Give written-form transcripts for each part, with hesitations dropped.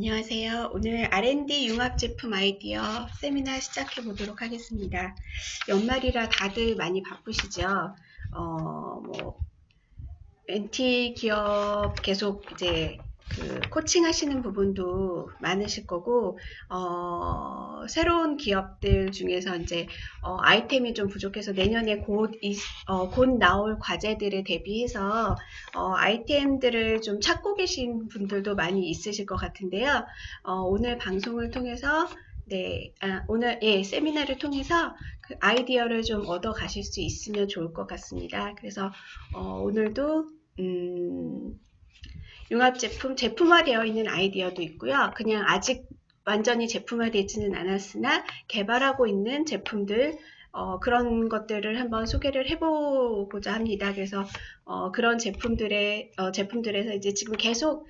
안녕하세요. 오늘 R&D 융합 제품 아이디어 세미나 시작해 보도록 하겠습니다. 연말이라 다들 많이 바쁘시죠? NT 기업 계속 이제 코칭 하시는 부분도 많으실 거고, 새로운 기업들 중에서 이제, 아이템이 좀 부족해서 내년에 곧 나올 과제들에 대비해서, 아이템들을 좀 찾고 계신 분들도 많이 있으실 것 같은데요. 오늘 방송을 통해서 세미나를 통해서 그 아이디어를 좀 얻어 가실 수 있으면 좋을 것 같습니다. 그래서, 오늘도 융합 제품화되어 있는 아이디어도 있고요. 그냥 아직 완전히 제품화되지는 않았으나 개발하고 있는 제품들, 그런 것들을 한번 소개를 해보고자 합니다. 그래서 그런 제품들에서 이제 지금 계속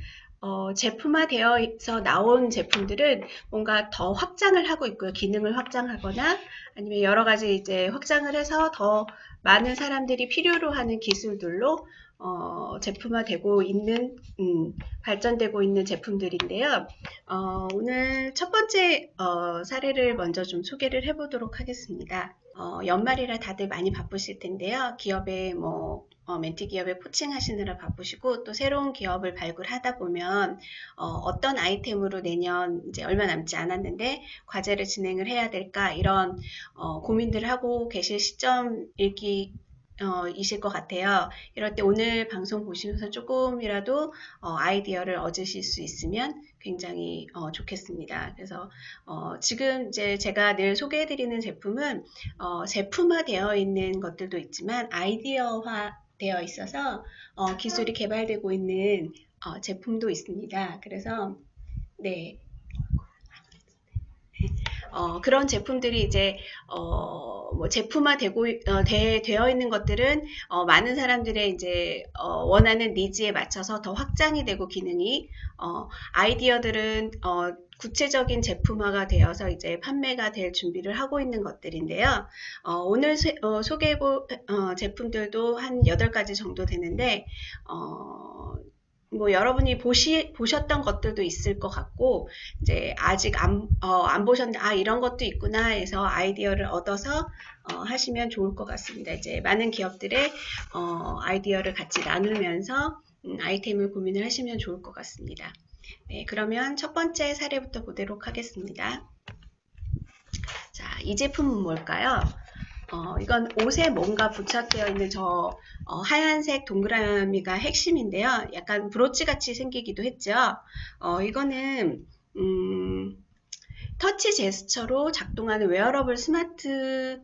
제품화되어서 나온 제품들은 뭔가 더 확장을 하고 있고요. 기능을 확장하거나 아니면 여러 가지 이제 확장을 해서 더 많은 사람들이 필요로 하는 기술들로 제품화되고 있는, 발전되고 있는 제품들인데요. 오늘 첫 번째 사례를 먼저 좀 소개를 해보도록 하겠습니다. 연말이라 다들 많이 바쁘실 텐데요. 기업에 멘티 기업에 코칭 하시느라 바쁘시고 또 새로운 기업을 발굴하다 보면 어떤 아이템으로 내년 이제 얼마 남지 않았는데 과제를 진행을 해야 될까 이런 고민들을 하고 계실 이실 것 같아요. 이럴 때 오늘 방송 보시면서 조금이라도 아이디어를 얻으실 수 있으면 굉장히 좋겠습니다. 그래서 지금 이제 제가 늘 소개해드리는 제품은 제품화되어 있는 것들도 있지만 아이디어화 되어 있어서 기술이 개발되고 있는 제품도 있습니다. 그래서 네. 그런 제품들이 이제 되어 있는 것들은 많은 사람들의 이제 원하는 니즈에 맞춰서 더 확장이 되고 기능이 아이디어들은 구체적인 제품화가 되어서 이제 판매가 될 준비를 하고 있는 것들인데요. 오늘 소개해볼 제품들도 한 8가지 정도 되는데 여러분이 보셨던 것들도 있을 것 같고, 이제 아직 안 보셨는데, 이런 것도 있구나 해서 아이디어를 얻어서, 하시면 좋을 것 같습니다. 이제 많은 기업들의, 아이디어를 같이 나누면서, 아이템을 고민을 하시면 좋을 것 같습니다. 네, 그러면 첫 번째 사례부터 보도록 하겠습니다. 자, 이 제품은 뭘까요? 이건 옷에 뭔가 부착되어 있는 하얀색 동그라미가 핵심인데요. 약간 브로치 같이 생기기도 했죠. 이거는, 터치 제스처로 작동하는 웨어러블 스마트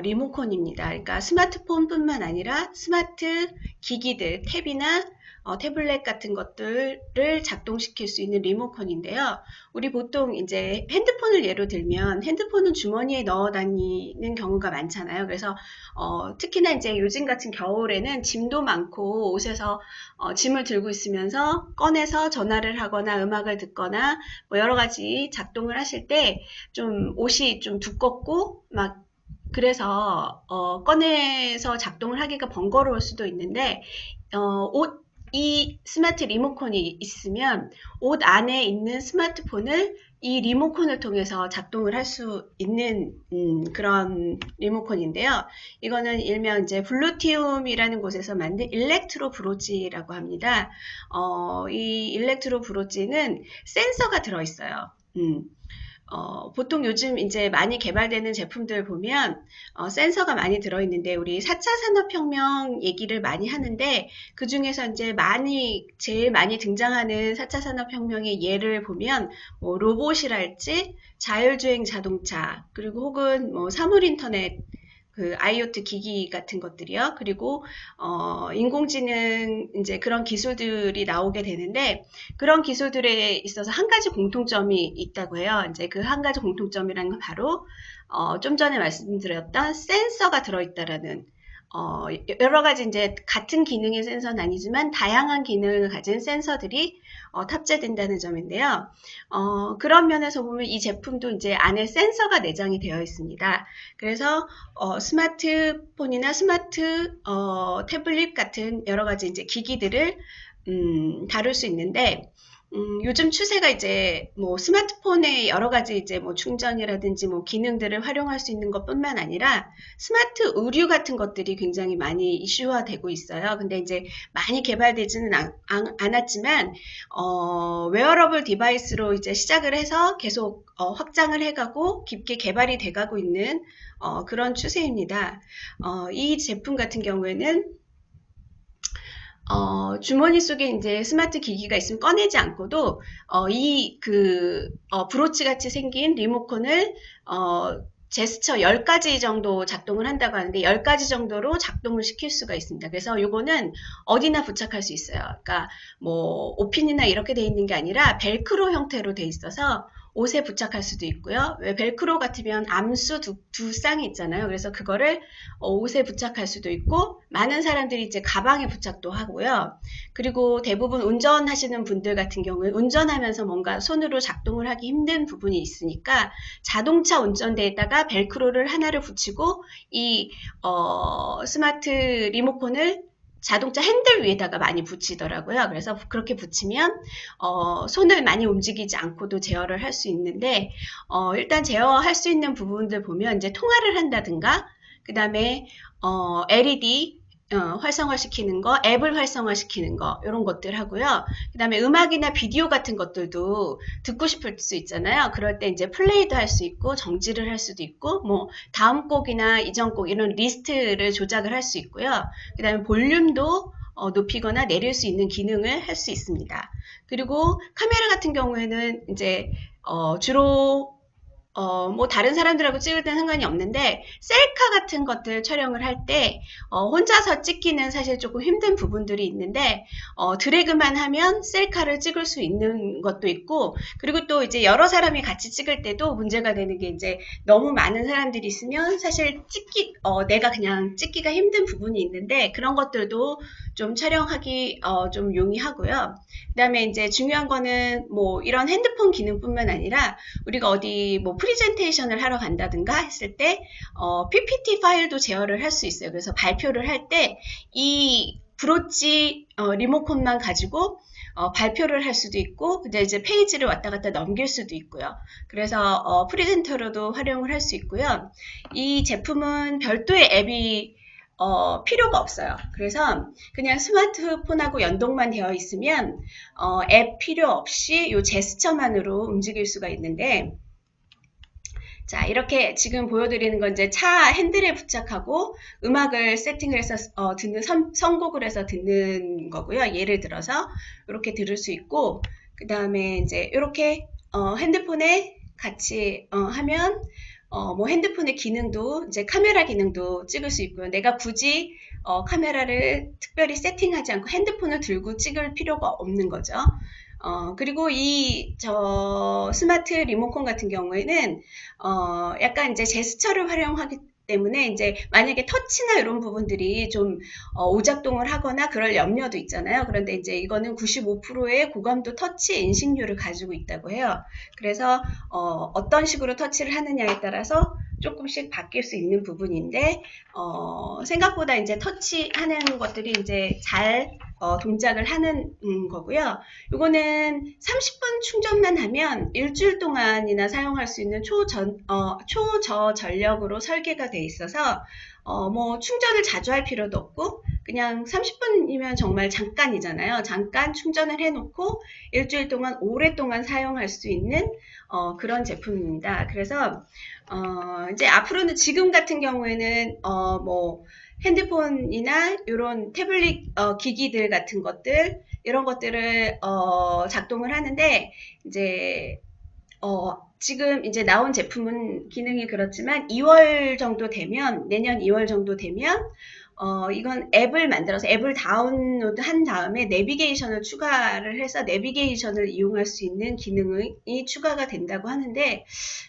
리모컨입니다. 그러니까 스마트폰뿐만 아니라 스마트 기기들, 탭이나 태블릿 같은 것들을 작동시킬 수 있는 리모컨인데요. 우리 보통 이제 핸드폰을 예로 들면 핸드폰은 주머니에 넣어 다니는 경우가 많잖아요. 그래서 특히나 이제 요즘 같은 겨울에는 짐도 많고 옷에서 짐을 들고 있으면서 꺼내서 전화를 하거나 음악을 듣거나 여러 가지 작동을 하실 때 좀 옷이 좀 두껍고 막 그래서 꺼내서 작동을 하기가 번거로울 수도 있는데 이 스마트 리모컨이 있으면 옷 안에 있는 스마트폰을 이 리모컨을 통해서 작동을 할 수 있는 그런 리모컨인데요. 이거는 일명 이제 블루티움이라는 곳에서 만든 일렉트로 브로치라고 합니다. 이 일렉트로 브로치는 센서가 들어있어요. 보통 요즘 이제 많이 개발되는 제품들 보면 센서가 많이 들어있는데 우리 4차 산업혁명 얘기를 많이 하는데 그 중에서 이제 제일 많이 등장하는 4차 산업혁명의 예를 보면 로봇이랄지 자율주행 자동차 그리고 혹은 사물인터넷 그 IoT 기기 같은 것들이요. 그리고 인공지능 이제 그런 기술들이 나오게 되는데 그런 기술들에 있어서 한 가지 공통점이 있다고 해요. 이제 그 한 가지 공통점이라는 건 바로 좀 전에 말씀드렸던 센서가 들어있다라는 여러 가지 이제 같은 기능의 센서는 아니지만 다양한 기능을 가진 센서들이 탑재된다는 점인데요. 그런 면에서 보면 이 제품도 이제 안에 센서가 내장이 되어 있습니다. 그래서 스마트폰이나 스마트 태블릿 같은 여러 가지 이제 기기들을 다룰 수 있는데 요즘 추세가 이제 뭐 스마트폰에 여러 가지 이제 뭐 충전이라든지 뭐 기능들을 활용할 수 있는 것뿐만 아니라 스마트 의류 같은 것들이 굉장히 많이 이슈화되고 있어요. 근데 이제 많이 개발되지는 않았지만, 웨어러블 디바이스로 이제 시작을 해서 계속 확장을 해가고 깊게 개발이 돼가고 있는 그런 추세입니다. 이 제품 같은 경우에는 주머니 속에 이제 스마트 기기가 있으면 꺼내지 않고도, 브로치 같이 생긴 리모컨을, 제스처 10가지 정도 작동을 한다고 하는데, 10가지 정도로 작동을 시킬 수가 있습니다. 그래서 요거는 어디나 부착할 수 있어요. 그러니까, 뭐, 오핀이나 이렇게 돼 있는 게 아니라, 벨크로 형태로 돼 있어서, 옷에 부착할 수도 있고요. 왜 벨크로 같으면 암수 두 쌍이 있잖아요. 그래서 그거를 옷에 부착할 수도 있고, 많은 사람들이 이제 가방에 부착도 하고요. 그리고 대부분 운전하시는 분들 같은 경우에 운전하면서 뭔가 손으로 작동을 하기 힘든 부분이 있으니까 자동차 운전대에다가 벨크로를 하나를 붙이고 이 스마트 리모컨을 자동차 핸들 위에다가 많이 붙이더라고요. 그래서 그렇게 붙이면 손을 많이 움직이지 않고도 제어를 할 수 있는데, 일단 제어할 수 있는 부분들 보면 이제 통화를 한다든가, 그 다음에 LED 활성화시키는 거, 앱을 활성화시키는 거, 이런 것들 하고요. 그 다음에 음악이나 비디오 같은 것들도 듣고 싶을 수 있잖아요. 그럴 때 이제 플레이도 할 수 있고, 정지를 할 수도 있고, 뭐, 다음 곡이나 이전 곡, 이런 리스트를 조작을 할 수 있고요. 그 다음에 볼륨도 높이거나 내릴 수 있는 기능을 할 수 있습니다. 그리고 카메라 같은 경우에는 이제, 주로 뭐 다른 사람들하고 찍을 땐 상관이 없는데 셀카 같은 것들 촬영을 할 때 혼자서 찍기는 사실 조금 힘든 부분들이 있는데 드래그만 하면 셀카를 찍을 수 있는 것도 있고, 그리고 또 이제 여러 사람이 같이 찍을 때도 문제가 되는 게 이제 너무 많은 사람들이 있으면 사실 내가 그냥 찍기가 힘든 부분이 있는데 그런 것들도 좀 촬영하기 좀 용이하고요. 그 다음에 이제 중요한 거는 뭐 이런 핸드폰 기능뿐만 아니라 우리가 어디 뭐 프리젠테이션을 하러 간다든가 했을 때 PPT 파일도 제어를 할 수 있어요. 그래서 발표를 할 때 이 브로치 리모컨만 가지고 발표를 할 수도 있고, 근데 이제 페이지를 왔다 갔다 넘길 수도 있고요. 그래서 프리젠터로도 활용을 할 수 있고요. 이 제품은 별도의 앱이 필요가 없어요. 그래서 그냥 스마트폰하고 연동만 되어 있으면 앱 필요 없이 이 제스처만으로 움직일 수가 있는데, 자, 이렇게 지금 보여드리는 건 이제 차 핸들에 부착하고 음악을 세팅을 해서 듣는 선곡을 해서 듣는 거고요. 예를 들어서 이렇게 들을 수 있고, 그 다음에 이제 이렇게 핸드폰에 같이 하면 뭐 핸드폰의 기능도 이제 카메라 기능도 찍을 수 있고요. 내가 굳이 카메라를 특별히 세팅하지 않고 핸드폰을 들고 찍을 필요가 없는 거죠. 그리고 스마트 리모컨 같은 경우에는, 약간 이제 제스처를 활용하기 때문에 이제 만약에 터치나 이런 부분들이 좀 오작동을 하거나 그럴 염려도 있잖아요. 그런데 이제 이거는 95%의 고감도 터치 인식률을 가지고 있다고 해요. 그래서 어떤 식으로 터치를 하느냐에 따라서 조금씩 바뀔 수 있는 부분인데, 생각보다 이제 터치하는 것들이 이제 잘 동작을 하는 거고요. 이거는 30분 충전만 하면 일주일 동안이나 사용할 수 있는 초저전력으로 설계가 돼 있어서 뭐 충전을 자주 할 필요도 없고 그냥 30분이면 정말 잠깐이잖아요. 잠깐 충전을 해놓고 일주일 동안 오랫동안 사용할 수 있는 그런 제품입니다. 그래서 이제 앞으로는 지금 같은 경우에는 뭐 핸드폰이나 이런 태블릿 기기들 같은 것들 이런 것들을 작동을 하는데 이제 지금 이제 나온 제품은 기능이 그렇지만 2월 정도 되면 내년 2월 정도 되면 이건 앱을 만들어서 앱을 다운로드 한 다음에 내비게이션을 추가를 해서 내비게이션을 이용할 수 있는 기능이 추가가 된다고 하는데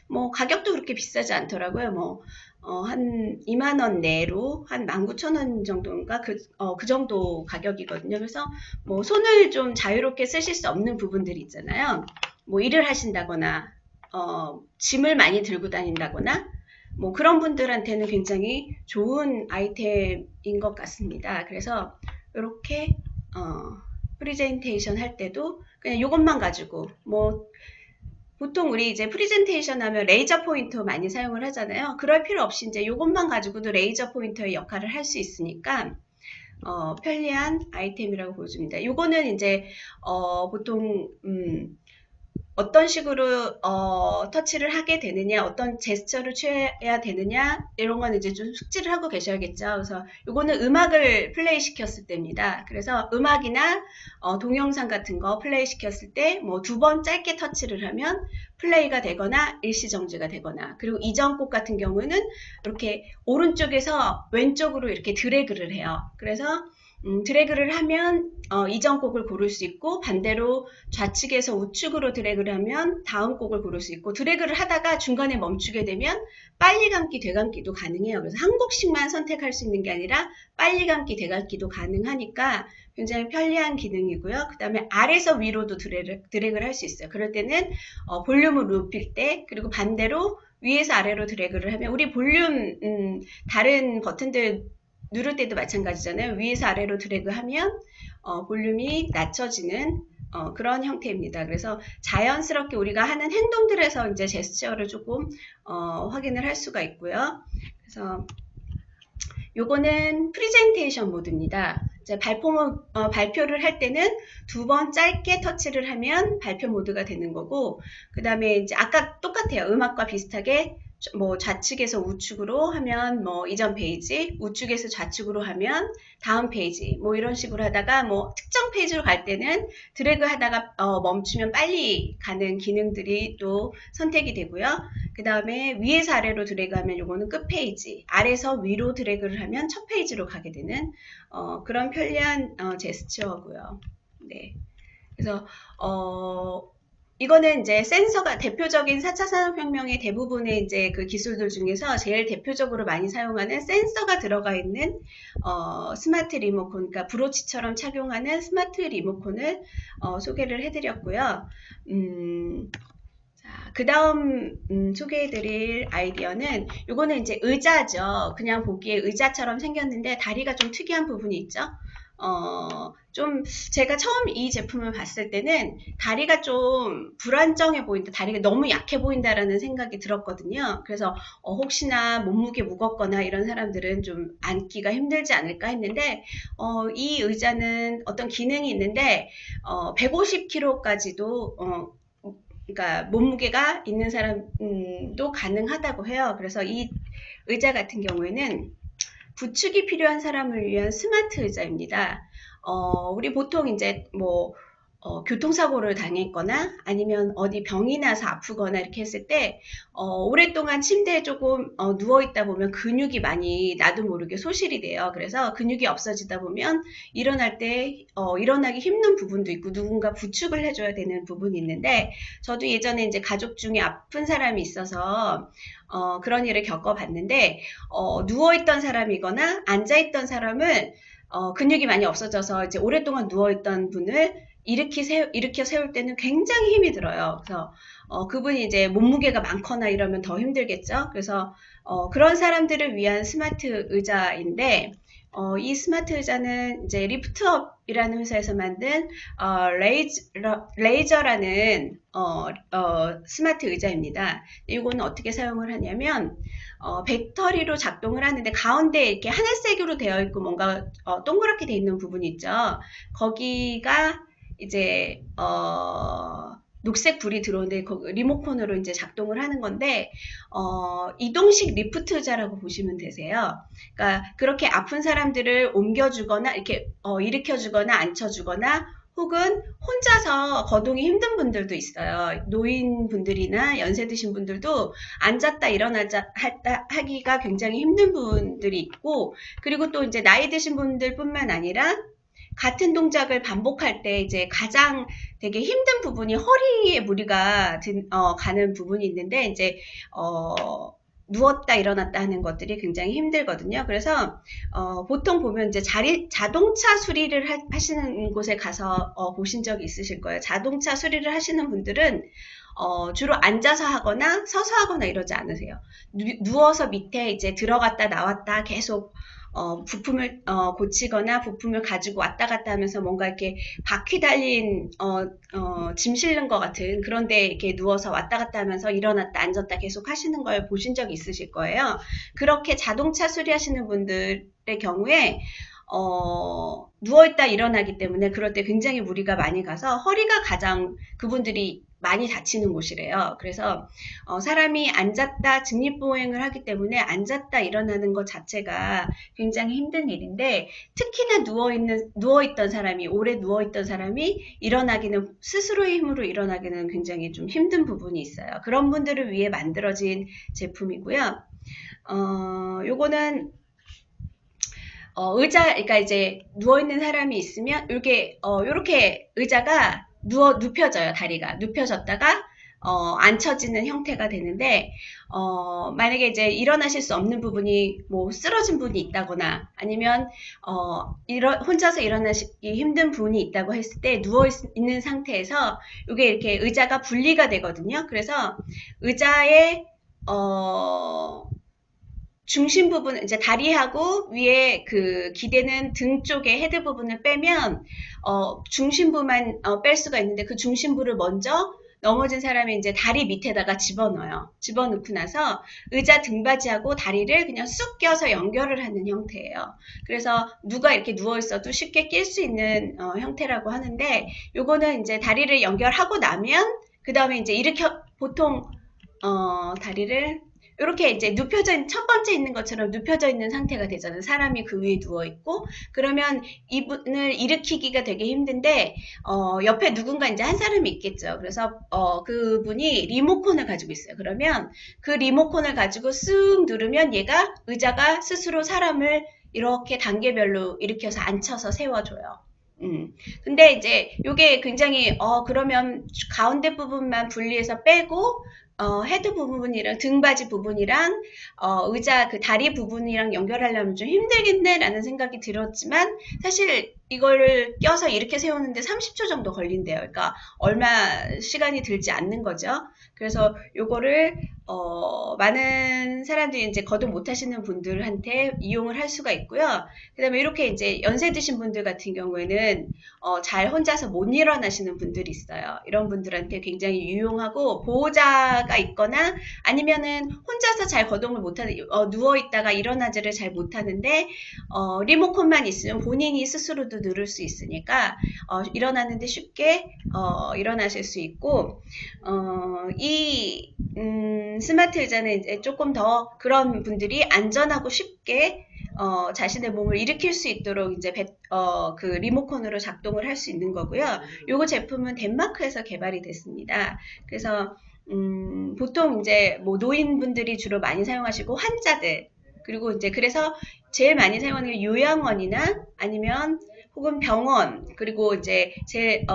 뭐 가격도 그렇게 비싸지 않더라고요. 뭐 한 2만원 내로 한 19,000원 정도인가 그 정도 가격이거든요. 그래서 뭐 손을 좀 자유롭게 쓰실 수 없는 부분들이 있잖아요. 뭐 일을 하신다거나 짐을 많이 들고 다닌다거나 뭐 그런 분들한테는 굉장히 좋은 아이템인 것 같습니다. 그래서 이렇게 프리젠테이션 할 때도 그냥 이것만 가지고 뭐 보통 우리 이제 프리젠테이션 하면 레이저 포인터 많이 사용을 하잖아요. 그럴 필요 없이 이제 이것만 가지고도 레이저 포인터의 역할을 할 수 있으니까 편리한 아이템이라고 보여줍니다. 이거는 이제 보통 어떤 식으로 터치를 하게 되느냐, 어떤 제스처를 취해야 되느냐, 이런 건 이제 좀 숙지를 하고 계셔야겠죠. 그래서 이거는 음악을 플레이 시켰을 때입니다. 그래서 음악이나 동영상 같은 거 플레이 시켰을 때 뭐 2번 짧게 터치를 하면 플레이가 되거나 일시정지가 되거나, 그리고 이전 곡 같은 경우는 이렇게 오른쪽에서 왼쪽으로 이렇게 드래그를 해요. 그래서 드래그를 하면 이전 곡을 고를 수 있고, 반대로 좌측에서 우측으로 드래그를 하면 다음 곡을 고를 수 있고, 드래그를 하다가 중간에 멈추게 되면 빨리 감기, 되감기도 가능해요. 그래서 한 곡씩만 선택할 수 있는 게 아니라 빨리 감기, 되감기도 가능하니까 굉장히 편리한 기능이고요. 그 다음에 아래에서 위로도 드래그를 할 수 있어요. 그럴 때는 볼륨을 높일 때, 그리고 반대로 위에서 아래로 드래그를 하면, 우리 볼륨 다른 버튼들 누를 때도 마찬가지잖아요. 위에서 아래로 드래그하면 볼륨이 낮춰지는 그런 형태입니다. 그래서 자연스럽게 우리가 하는 행동들에서 이제 제스처를 조금 확인을 할 수가 있고요. 그래서 요거는 프리젠테이션 모드입니다. 이제 발표를 할 때는 2번 짧게 터치를 하면 발표 모드가 되는 거고, 그 다음에 이제 아까 똑같아요. 음악과 비슷하게 뭐 좌측에서 우측으로 하면 뭐 이전 페이지, 우측에서 좌측으로 하면 다음 페이지, 뭐 이런 식으로 하다가 뭐 특정 페이지로 갈 때는 드래그 하다가 멈추면 빨리 가는 기능들이 또 선택이 되고요. 그 다음에 위에서 아래로 드래그하면 요거는 끝 페이지, 아래에서 위로 드래그를 하면 첫 페이지로 가게 되는 그런 편리한 제스처고요. 네. 그래서 이거는 이제 센서가 대표적인 4차 산업혁명의 대부분의 이제 그 기술들 중에서 제일 대표적으로 많이 사용하는 센서가 들어가 있는 스마트 리모컨, 그러니까 브로치처럼 착용하는 스마트 리모컨을 소개를 해드렸고요. 그 다음 소개해드릴 아이디어는 요거는 이제 의자죠. 그냥 보기에 의자처럼 생겼는데 다리가 좀 특이한 부분이 있죠. 좀 제가 처음 이 제품을 봤을 때는 다리가 좀 불안정해 보인다, 다리가 너무 약해 보인다라는 생각이 들었거든요. 그래서 혹시나 몸무게 무겁거나 이런 사람들은 좀 앉기가 힘들지 않을까 했는데 이 의자는 어떤 기능이 있는데 150kg까지도 그러니까 몸무게가 있는 사람도 가능하다고 해요. 그래서 이 의자 같은 경우에는 부축이 필요한 사람을 위한 스마트 의자입니다. 우리 보통 이제 뭐 교통사고를 당했거나 아니면 어디 병이 나서 아프거나 이렇게 했을 때 오랫동안 침대에 조금 누워있다 보면 근육이 많이 나도 모르게 소실이 돼요. 그래서 근육이 없어지다 보면 일어날 때 일어나기 힘든 부분도 있고 누군가 부축을 해줘야 되는 부분이 있는데, 저도 예전에 이제 가족 중에 아픈 사람이 있어서 그런 일을 겪어봤는데 누워있던 사람이거나 앉아있던 사람은 근육이 많이 없어져서 이제 오랫동안 누워있던 분을 일으켜 세울 때는 굉장히 힘이 들어요. 그래서 그분이 이제 몸무게가 많거나 이러면 더 힘들겠죠. 그래서 그런 사람들을 위한 스마트 의자인데, 이 스마트 의자는 이제 리프트업이라는 회사에서 만든 레이저라는 스마트 의자입니다. 이거는 어떻게 사용을 하냐면 배터리로 작동을 하는데 가운데 이렇게 하늘색으로 되어 있고 뭔가 동그랗게 되어 있는 부분이 있죠. 거기가 이제 녹색 불이 들어오는데 리모컨으로 이제 작동을 하는 건데 이동식 리프트 의자라고 보시면 되세요. 그러니까 그렇게 아픈 사람들을 옮겨주거나 이렇게 일으켜주거나 앉혀주거나 혹은 혼자서 거동이 힘든 분들도 있어요. 노인분들이나 연세 드신 분들도 앉았다 일어나자 하기가 굉장히 힘든 분들이 있고, 그리고 또 이제 나이 드신 분들뿐만 아니라 같은 동작을 반복할 때 이제 가장 되게 힘든 부분이 허리에 무리가 가는 부분이 있는데, 이제 누웠다 일어났다 하는 것들이 굉장히 힘들거든요. 그래서 보통 보면 이제 자동차 수리를 하시는 곳에 가서 보신 적이 있으실 거예요. 자동차 수리를 하시는 분들은 주로 앉아서 하거나 서서 하거나 이러지 않으세요. 누워서 밑에 이제 들어갔다 나왔다 계속 부품을 고치거나 부품을 가지고 왔다 갔다 하면서 뭔가 이렇게 바퀴 달린 짐 실는 것 같은 그런데 이렇게 누워서 왔다 갔다 하면서 일어났다 앉았다 계속 하시는 걸 보신 적 있으실 거예요. 그렇게 자동차 수리하시는 분들의 경우에 누워있다 일어나기 때문에 그럴 때 굉장히 무리가 많이 가서 허리가 가장 그분들이 많이 다치는 곳이래요. 그래서 사람이 앉았다 직립보행을 하기 때문에 앉았다 일어나는 것 자체가 굉장히 힘든 일인데 특히나 누워있던 사람이 오래 누워있던 사람이 일어나기는 스스로의 힘으로 일어나기는 굉장히 좀 힘든 부분이 있어요. 그런 분들을 위해 만들어진 제품이고요. 요거는 그러니까 이제 누워있는 사람이 있으면, 요렇게 의자가 눕혀져요, 다리가. 눕혀졌다가, 앉혀지는 형태가 되는데, 만약에 이제 일어나실 수 없는 부분이, 뭐, 쓰러진 분이 있다거나, 아니면, 혼자서 일어나시기 힘든 분이 있다고 했을 때, 누워있는 상태에서, 요게 이렇게 의자가 분리가 되거든요. 그래서, 의자의, 중심 부분, 이제 다리하고 위에 그 기대는 등 쪽에 헤드 부분을 빼면, 중심부만 뺄 수가 있는데 그 중심부를 먼저 넘어진 사람이 이제 다리 밑에다가 집어넣어요. 집어넣고 나서 의자 등받이하고 다리를 그냥 쑥 껴서 연결을 하는 형태예요. 그래서 누가 이렇게 누워있어도 쉽게 낄 수 있는 형태라고 하는데, 요거는 이제 다리를 연결하고 나면, 그 다음에 이제 보통, 다리를 이렇게 이제 첫 번째 있는 것처럼 눕혀져 있는 상태가 되잖아요. 사람이 그 위에 누워있고, 그러면 이분을 일으키기가 되게 힘든데, 옆에 누군가 이제 한 사람이 있겠죠. 그래서, 그분이 리모컨을 가지고 있어요. 그러면 그 리모컨을 가지고 쓱 누르면 의자가 스스로 사람을 이렇게 단계별로 일으켜서 앉혀서 세워줘요. 근데 이제 요게 굉장히, 그러면 가운데 부분만 분리해서 빼고, 헤드 부분이랑 등받이 부분이랑 의자 그 다리 부분이랑 연결하려면 좀 힘들겠네 라는 생각이 들었지만 사실 이거를 껴서 이렇게 세우는데 30초 정도 걸린대요. 그러니까 얼마 시간이 들지 않는 거죠. 그래서 요거를 많은 사람들이 이제 거듭 못 하시는 분들한테 이용을 할 수가 있고요. 그 다음에 이렇게 이제 연세 드신 분들 같은 경우에는 잘 혼자서 못 일어나시는 분들이 있어요. 이런 분들한테 굉장히 유용하고 보호자가 있거나 아니면은 혼자서 잘 거동을 못하는 누워있다가 일어나지를 잘 못하는데 리모컨만 있으면 본인이 스스로도 누를 수 있으니까 일어나는데 쉽게 일어나실 수 있고 이 스마트 의자는 이제 조금 더 그런 분들이 안전하고 쉽게 자신의 몸을 일으킬 수 있도록 이제 그 리모컨으로 작동을 할 수 있는 거고요. 요거 제품은 덴마크에서 개발이 됐습니다. 그래서 보통 이제 뭐 노인분들이 주로 많이 사용하시고 환자들 그리고 이제 그래서 제일 많이 사용하는 게 요양원이나 아니면 혹은 병원 그리고 이제 제일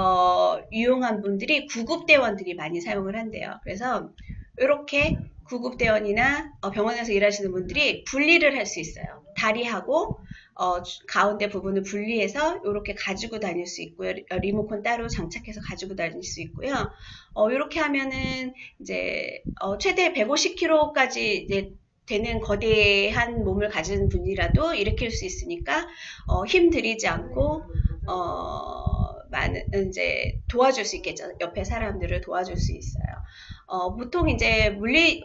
유용한 분들이 구급대원들이 많이 사용을 한대요. 그래서 이렇게 구급대원이나 병원에서 일하시는 분들이 분리를 할 수 있어요. 다리하고 가운데 부분을 분리해서 이렇게 가지고 다닐 수 있고요. 리모컨 따로 장착해서 가지고 다닐 수 있고요. 이렇게 하면은 이제 최대 150kg까지 이제 되는 거대한 몸을 가진 분이라도 일으킬 수 있으니까 힘 들이지 않고 많은 이제 도와줄 수 있겠죠. 옆에 사람들을 도와줄 수 있어요. 보통 이제 우리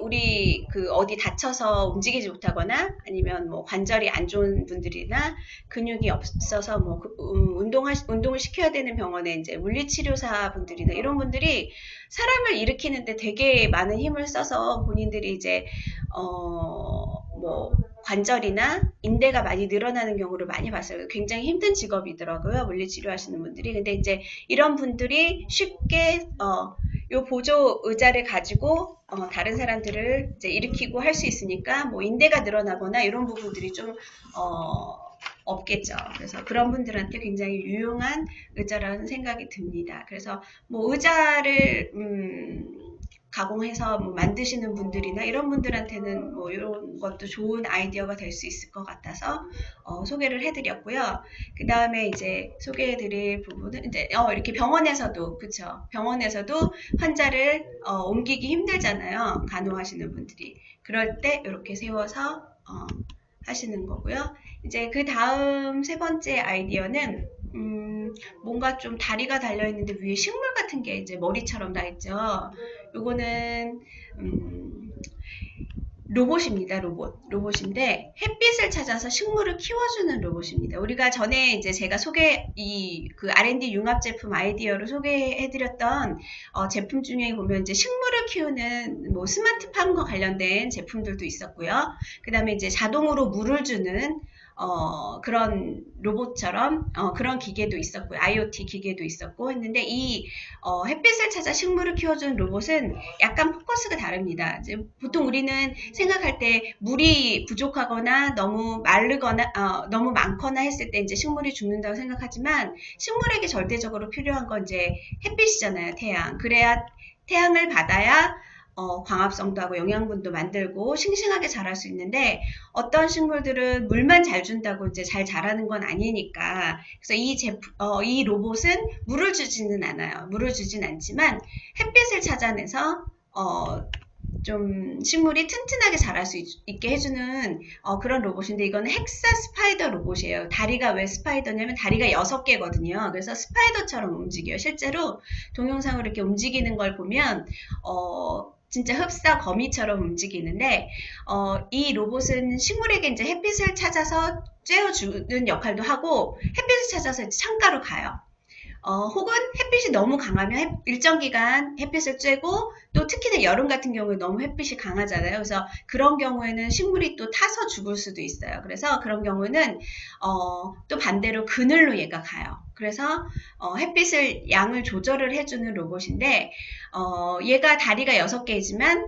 어디 다쳐서 움직이지 못하거나 아니면 뭐 관절이 안 좋은 분들이나 근육이 없어서 뭐 운동을 시켜야 되는 병원에 이제 물리치료사 분들이나 이런 분들이 사람을 일으키는데 되게 많은 힘을 써서 본인들이 이제 뭐 관절이나 인대가 많이 늘어나는 경우를 많이 봤어요. 굉장히 힘든 직업이더라고요. 물리치료 하시는 분들이. 근데 이제 이런 분들이 쉽게 요 보조 의자를 가지고 다른 사람들을 이제 일으키고 할 수 있으니까 뭐 인대가 늘어나거나 이런 부분들이 좀 없겠죠. 그래서 그런 분들한테 굉장히 유용한 의자라는 생각이 듭니다. 그래서 뭐 의자를 가공해서 뭐 만드시는 분들이나 이런 분들한테는 뭐 이런 것도 좋은 아이디어가 될 수 있을 것 같아서 소개를 해드렸고요. 그 다음에 이제 소개해드릴 부분은 이제 이렇게 병원에서도 그쵸? 병원에서도 환자를 옮기기 힘들잖아요. 간호하시는 분들이. 그럴 때 이렇게 세워서 하시는 거고요. 이제 그 다음 세 번째 아이디어는 뭔가 좀 다리가 달려있는데 위에 식물 같은 게 이제 머리처럼 나 있죠. 요거는 로봇입니다. 로봇인데 햇빛을 찾아서 식물을 키워주는 로봇입니다. 우리가 전에 이제 제가 그 R&D 융합 제품 아이디어로 소개해드렸던 제품 중에 보면 이제 식물을 키우는 뭐 스마트팜과 관련된 제품들도 있었고요. 그 다음에 이제 자동으로 물을 주는 그런 로봇처럼 그런 기계도 있었고요. IoT 기계도 있었고 했는데 이 햇빛을 찾아 식물을 키워주는 로봇은 약간 포커스가 다릅니다. 이제 보통 우리는 생각할 때 물이 부족하거나 너무 마르거나 너무 많거나 했을 때 이제 식물이 죽는다고 생각하지만 식물에게 절대적으로 필요한 건 이제 햇빛이잖아요. 태양. 그래야 태양을 받아야 광합성도 하고 영양분도 만들고 싱싱하게 자랄 수 있는데 어떤 식물들은 물만 잘 준다고 이제 잘 자라는 건 아니니까 그래서 이 로봇은 물을 주지는 않아요. 물을 주진 않지만 햇빛을 찾아내서 좀 식물이 튼튼하게 자랄 수 있게 해주는 그런 로봇인데 이거는 헥사 스파이더 로봇이에요. 다리가 왜 스파이더냐면 다리가 6개거든요. 그래서 스파이더처럼 움직여요. 실제로 동영상으로 이렇게 움직이는 걸 보면 진짜 흡사 거미처럼 움직이는데 이 로봇은 식물에게 이제 햇빛을 찾아서 쬐어주는 역할도 하고 햇빛을 찾아서 이제 창가로 가요. 혹은 햇빛이 너무 강하면 일정 기간 햇빛을 쬐고 또 특히나 여름 같은 경우에 너무 햇빛이 강하잖아요. 그래서 그런 경우에는 식물이 또 타서 죽을 수도 있어요. 그래서 그런 경우는 또 반대로 그늘로 얘가 가요. 그래서 햇빛을 양을 조절을 해주는 로봇인데 얘가 다리가 6개이지만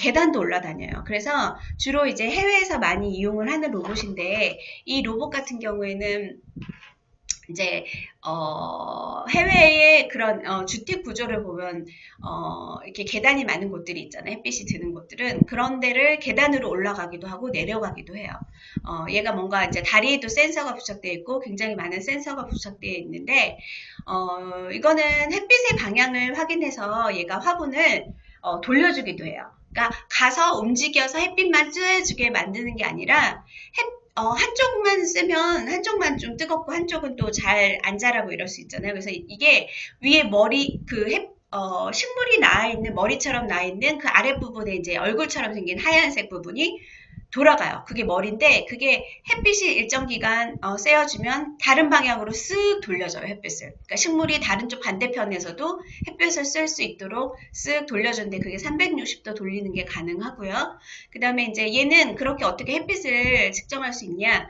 계단도 올라다녀요. 그래서 주로 이제 해외에서 많이 이용을 하는 로봇인데 이 로봇 같은 경우에는 이제 해외의 그런 주택 구조를 보면 이렇게 계단이 많은 곳들이 있잖아요. 햇빛이 드는 곳들은 그런 데를 계단으로 올라가기도 하고 내려가기도 해요. 얘가 뭔가 이제 다리에도 센서가 부착되어 있고 굉장히 많은 센서가 부착되어 있는데 이거는 햇빛의 방향을 확인해서 얘가 화분을 돌려주기도 해요. 그러니까 가서 움직여서 햇빛만 쬐주게 만드는 게 아니라 한쪽만 쓰면 한쪽만 좀 뜨겁고 한쪽은 또 잘 안 자라고 이럴 수 있잖아요. 그래서 이게 위에 식물이 나와있는 머리처럼 나와있는 그 아랫부분에 이제 얼굴처럼 생긴 하얀색 부분이 돌아가요. 그게 머리인데 그게 햇빛이 일정 기간 쐬어주면 다른 방향으로 쓱 돌려줘요. 햇빛을. 그러니까 식물이 다른 쪽 반대편에서도 햇빛을 쓸 수 있도록 쓱 돌려주는데 그게 360도 돌리는 게 가능하고요. 그 다음에 이제 얘는 그렇게 어떻게 햇빛을 측정할 수 있냐?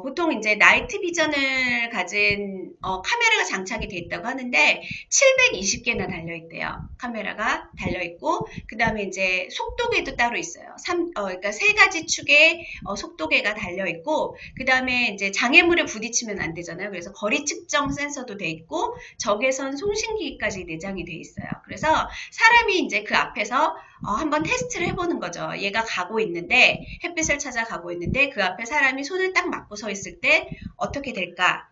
보통 이제 나이트 비전을 가진 카메라가 장착이 돼 있다고 하는데 720개나 달려있대요. 카메라가 달려있고 그 다음에 이제 속도계도 따로 있어요. 그러니까 3가지 축에 속도계가 달려있고 그 다음에 이제 장애물에 부딪히면 안 되잖아요. 그래서 거리 측정 센서도 돼 있고 적외선 송신기까지 내장이 돼 있어요. 그래서 사람이 이제 그 앞에서 한번 테스트를 해보는 거죠. 얘가 가고 있는데 햇빛을 찾아 가고 있는데 그 앞에 사람이 손을 딱 맞고 서 있을 때 어떻게 될까?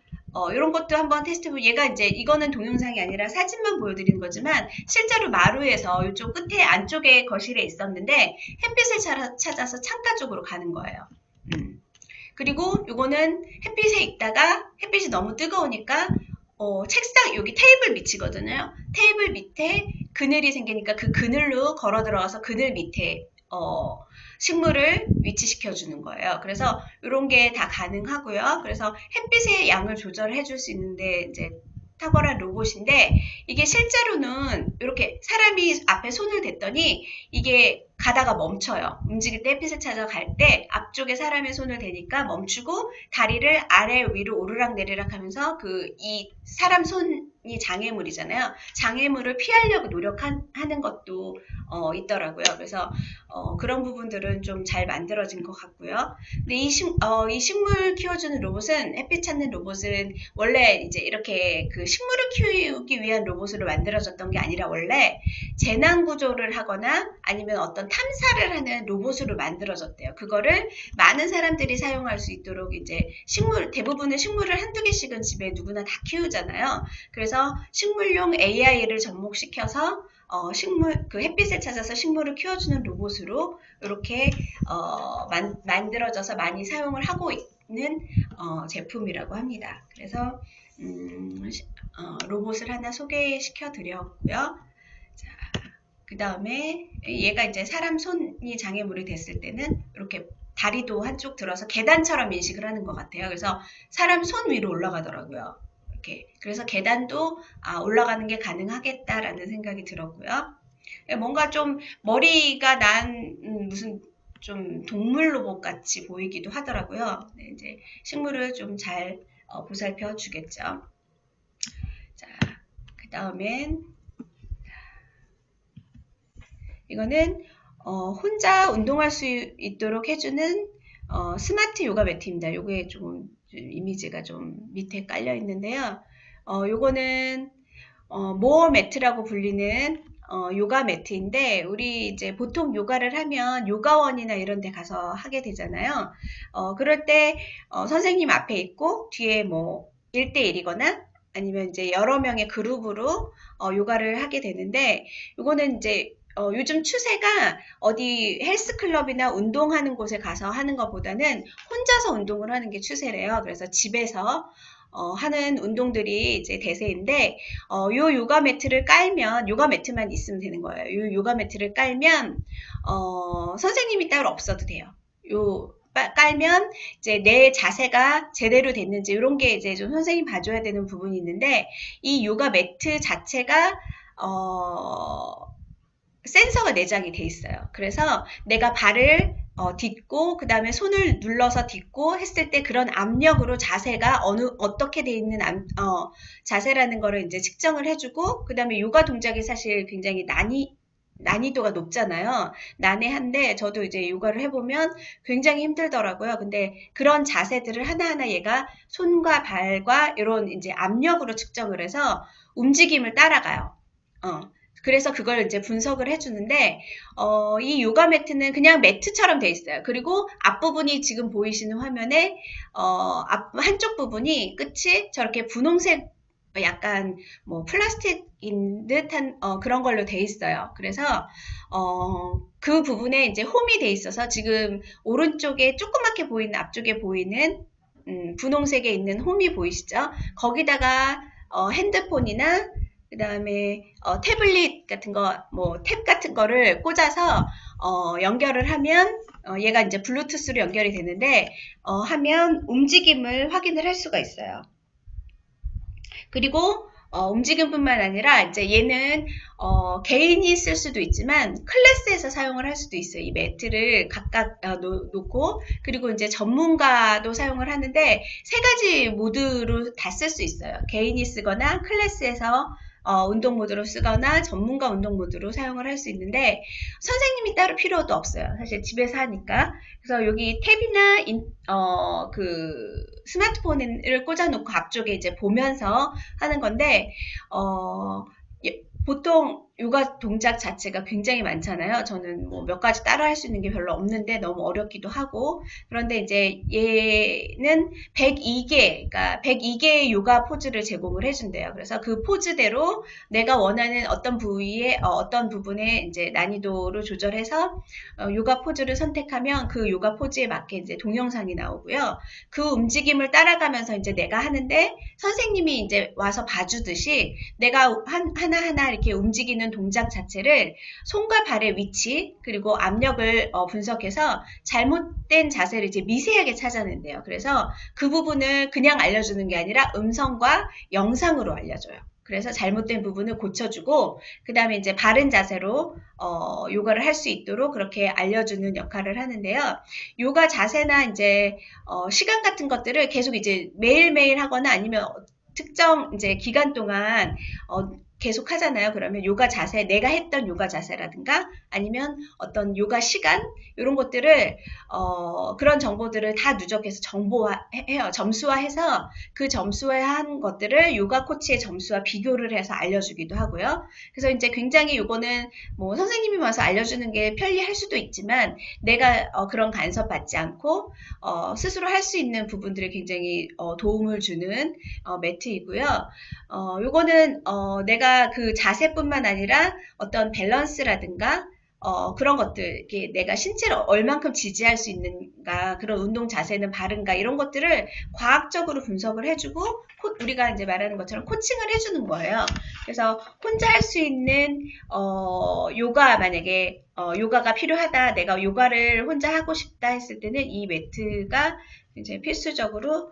이런 것도 한번 테스트해보고 얘가 이제 이거는 동영상이 아니라 사진만 보여드리는 거지만 실제로 마루에서 이쪽 끝에 안쪽에 거실에 있었는데 햇빛을 찾아서 창가 쪽으로 가는 거예요. 그리고 이거는 햇빛에 있다가 햇빛이 너무 뜨거우니까 책상 여기 테이블 밑이거든요. 테이블 밑에 그늘이 생기니까 그 그늘로 걸어 들어가서 그늘 밑에 식물을 위치시켜 주는 거예요. 그래서 이런 게 다 가능하고요. 그래서 햇빛의 양을 조절해 줄 수 있는데 이제 탁월한 로봇인데 이게 실제로는 이렇게 사람이 앞에 손을 댔더니 이게 가다가 멈춰요. 움직일 때 햇빛을 찾아 갈 때 앞쪽에 사람의 손을 대니까 멈추고 다리를 아래 위로 오르락내리락 하면서 이 사람 손 장애물이잖아요. 장애물을 피하려고 노력하는 것도 있더라고요. 그래서 그런 부분들은 좀 잘 만들어진 것 같고요. 근데 이 식물 키워주는 로봇은, 햇빛 찾는 로봇은 원래 이제 이렇게 그 식물을 키우기 위한 로봇으로 만들어졌던 게 아니라 원래 재난 구조를 하거나 아니면 어떤 탐사를 하는 로봇으로 만들어졌대요. 그거를 많은 사람들이 사용할 수 있도록 이제 대부분은 식물을 한두 개씩은 집에 누구나 다 키우잖아요. 그래서 식물용 AI를 접목시켜서 그 햇빛을 찾아서 식물을 키워주는 로봇으로 이렇게 만들어져서 많이 사용을 하고 있는 제품이라고 합니다. 그래서 로봇을 하나 소개시켜 드렸고요. 그 다음에 얘가 이제 사람 손이 장애물이 됐을 때는 이렇게 다리도 한쪽 들어서 계단처럼 인식을 하는 것 같아요. 그래서 사람 손 위로 올라가더라고요. 이렇게. 그래서 계단도 올라가는 게 가능하겠다라는 생각이 들었고요. 뭔가 좀 머리가 난 무슨 좀 동물 로봇 같이 보이기도 하더라고요. 네, 이제 식물을 좀 잘 보살펴 주겠죠. 자, 그 다음엔 이거는 혼자 운동할 수 있도록 해주는 스마트 요가 매트입니다. 요게 조금 이미지가 좀 밑에 깔려 있는데요. 요거는 모어 매트라고 불리는 요가 매트인데, 우리 이제 보통 요가를 하면 요가원이나 이런 데 가서 하게 되잖아요. 그럴 때 선생님 앞에 있고 뒤에 뭐 1대1이거나 아니면 이제 여러 명의 그룹으로 요가를 하게 되는데, 요거는 이제 요즘 추세가 어디 헬스클럽이나 운동하는 곳에 가서 하는 것보다는 혼자서 운동을 하는 게 추세래요. 그래서 집에서 하는 운동들이 이제 대세인데, 요 요가 매트를 깔면, 요가 매트만 있으면 되는 거예요. 요 요가 매트를 깔면, 선생님이 따로 없어도 돼요. 깔면 이제 내 자세가 제대로 됐는지 이런 게 이제 좀 선생님 봐줘야 되는 부분이 있는데, 이 요가 매트 자체가 센서가 내장이 돼 있어요. 그래서 내가 발을 딛고 그 다음에 손을 눌러서 딛고 했을 때 그런 압력으로 자세가 어떻게 돼 있는 자세라는 거를 이제 측정을 해주고, 그 다음에 요가 동작이 사실 굉장히 난이도가 높잖아요. 난해한데 저도 이제 요가를 해보면 굉장히 힘들더라고요. 근데 그런 자세들을 하나하나 얘가 손과 발과 이런 이제 압력으로 측정을 해서 움직임을 따라가요. 그래서 그걸 이제 분석을 해주는데, 이 요가 매트는 그냥 매트처럼 돼 있어요. 그리고 앞부분이 지금 보이시는 화면에, 한쪽 부분이 끝이 저렇게 분홍색 약간 뭐 플라스틱인 듯한 그런 걸로 돼 있어요. 그래서 그 부분에 이제 홈이 돼 있어서 지금 오른쪽에 조그맣게 보이는, 앞쪽에 보이는 분홍색에 있는 홈이 보이시죠? 거기다가 핸드폰이나 그 다음에 태블릿 같은 거, 뭐 탭 같은 거를 꽂아서 연결을 하면 얘가 이제 블루투스로 연결이 되는데, 하면 움직임을 확인을 할 수가 있어요. 그리고 움직임뿐만 아니라 이제 얘는 개인이 쓸 수도 있지만 클래스에서 사용을 할 수도 있어요. 이 매트를 각각 놓고, 그리고 이제 전문가도 사용을 하는데 세 가지 모드로 다 쓸 수 있어요. 개인이 쓰거나 클래스에서 운동 모드로 쓰거나 전문가 운동 모드로 사용을 할 수 있는데, 선생님이 따로 필요도 없어요. 사실 집에서 하니까. 그래서 여기 탭이나 그 스마트폰을 꽂아놓고 앞쪽에 이제 보면서 하는 건데, 보통 요가 동작 자체가 굉장히 많잖아요. 저는 뭐 몇 가지 따라 할 수 있는 게 별로 없는데 너무 어렵기도 하고, 그런데 이제 얘는 102개, 그러니까 102개의 요가 포즈를 제공을 해준대요. 그래서 그 포즈대로 내가 원하는 어떤 부위에, 어떤 부분에 이제 난이도를 조절해서 요가 포즈를 선택하면 그 요가 포즈에 맞게 이제 동영상이 나오고요. 그 움직임을 따라가면서 이제 내가 하는데 선생님이 이제 와서 봐주듯이 내가 하나하나 이렇게 움직이는 동작 자체를 손과 발의 위치 그리고 압력을 분석해서 잘못된 자세를 이제 미세하게 찾아낸대요. 그래서 그 부분을 그냥 알려주는 게 아니라 음성과 영상으로 알려줘요. 그래서 잘못된 부분을 고쳐주고, 그 다음에 이제 바른 자세로 요가를 할 수 있도록 그렇게 알려주는 역할을 하는데요. 요가 자세나 이제 시간 같은 것들을 계속 이제 매일매일 하거나 아니면 특정 이제 기간 동안 계속 하잖아요. 그러면 요가 자세, 내가 했던 요가 자세라든가 아니면 어떤 요가 시간 이런 것들을 그런 정보들을 다 누적해서 정보화해요. 점수화해서 그 점수화한 것들을 요가 코치의 점수와 비교를 해서 알려주기도 하고요. 그래서 이제 굉장히 요거는 뭐 선생님이 와서 알려주는 게 편리할 수도 있지만 내가 그런 간섭 받지 않고 스스로 할 수 있는 부분들에 굉장히 도움을 주는 매트이고요. 요거는 내가 그 자세뿐만 아니라 어떤 밸런스라든가 그런 것들, 이게 내가 신체를 얼만큼 지지할 수 있는가, 그런 운동 자세는 바른가, 이런 것들을 과학적으로 분석을 해주고, 우리가 이제 말하는 것처럼 코칭을 해주는 거예요. 그래서 혼자 할 수 있는, 요가, 만약에, 요가가 필요하다, 내가 요가를 혼자 하고 싶다 했을 때는 이 매트가 이제 필수적으로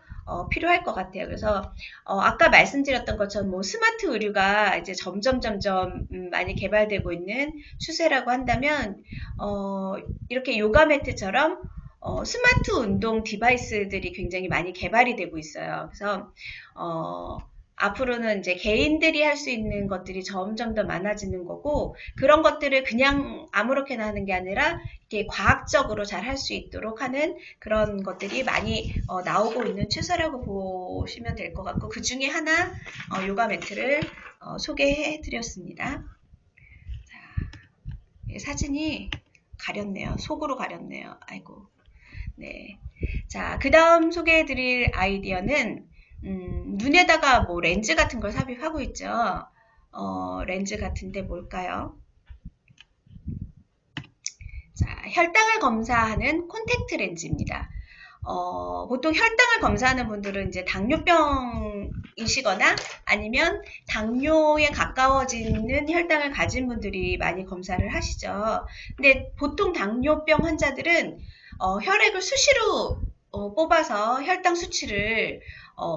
필요할 것 같아요. 그래서 아까 말씀드렸던 것처럼 뭐 스마트 의류가 이제 점점 많이 개발되고 있는 추세라고 한다면 이렇게 요가 매트처럼 스마트 운동 디바이스들이 굉장히 많이 개발이 되고 있어요. 그래서 앞으로는 이제 개인들이 할 수 있는 것들이 점점 더 많아지는 거고, 그런 것들을 그냥 아무렇게나 하는 게 아니라 이렇게 과학적으로 잘 할 수 있도록 하는 그런 것들이 많이 나오고 있는 추세라고 보시면 될 것 같고, 그 중에 하나 요가 매트를 소개해 드렸습니다. 자, 사진이 가렸네요. 속으로 가렸네요. 아이고. 네. 자, 그 다음 소개해 드릴 아이디어는 눈에다가 뭐 렌즈 같은 걸 삽입하고 있죠. 렌즈 같은데 뭘까요? 자, 혈당을 검사하는 콘택트 렌즈입니다. 보통 혈당을 검사하는 분들은 이제 당뇨병이시거나 아니면 당뇨에 가까워지는 혈당을 가진 분들이 많이 검사를 하시죠. 근데 보통 당뇨병 환자들은 혈액을 수시로 뽑아서 혈당 수치를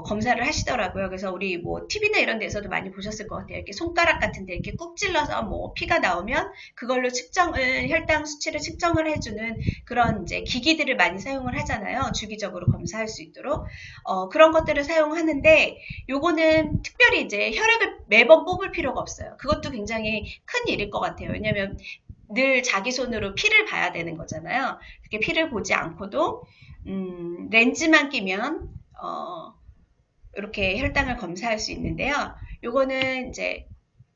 검사를 하시더라고요. 그래서 우리 뭐 TV나 이런 데서도 많이 보셨을 것 같아요. 이렇게 손가락 같은 데 이렇게 꾹 찔러서 뭐 피가 나오면 그걸로 혈당 수치를 측정을 해주는 그런 이제 기기들을 많이 사용을 하잖아요. 주기적으로 검사할 수 있도록. 그런 것들을 사용하는데 요거는 특별히 이제 혈액을 매번 뽑을 필요가 없어요. 그것도 굉장히 큰 일일 것 같아요. 왜냐면 늘 자기 손으로 피를 봐야 되는 거잖아요. 그렇게 피를 보지 않고도 렌즈만 끼면 이렇게 혈당을 검사할 수 있는데요. 요거는 이제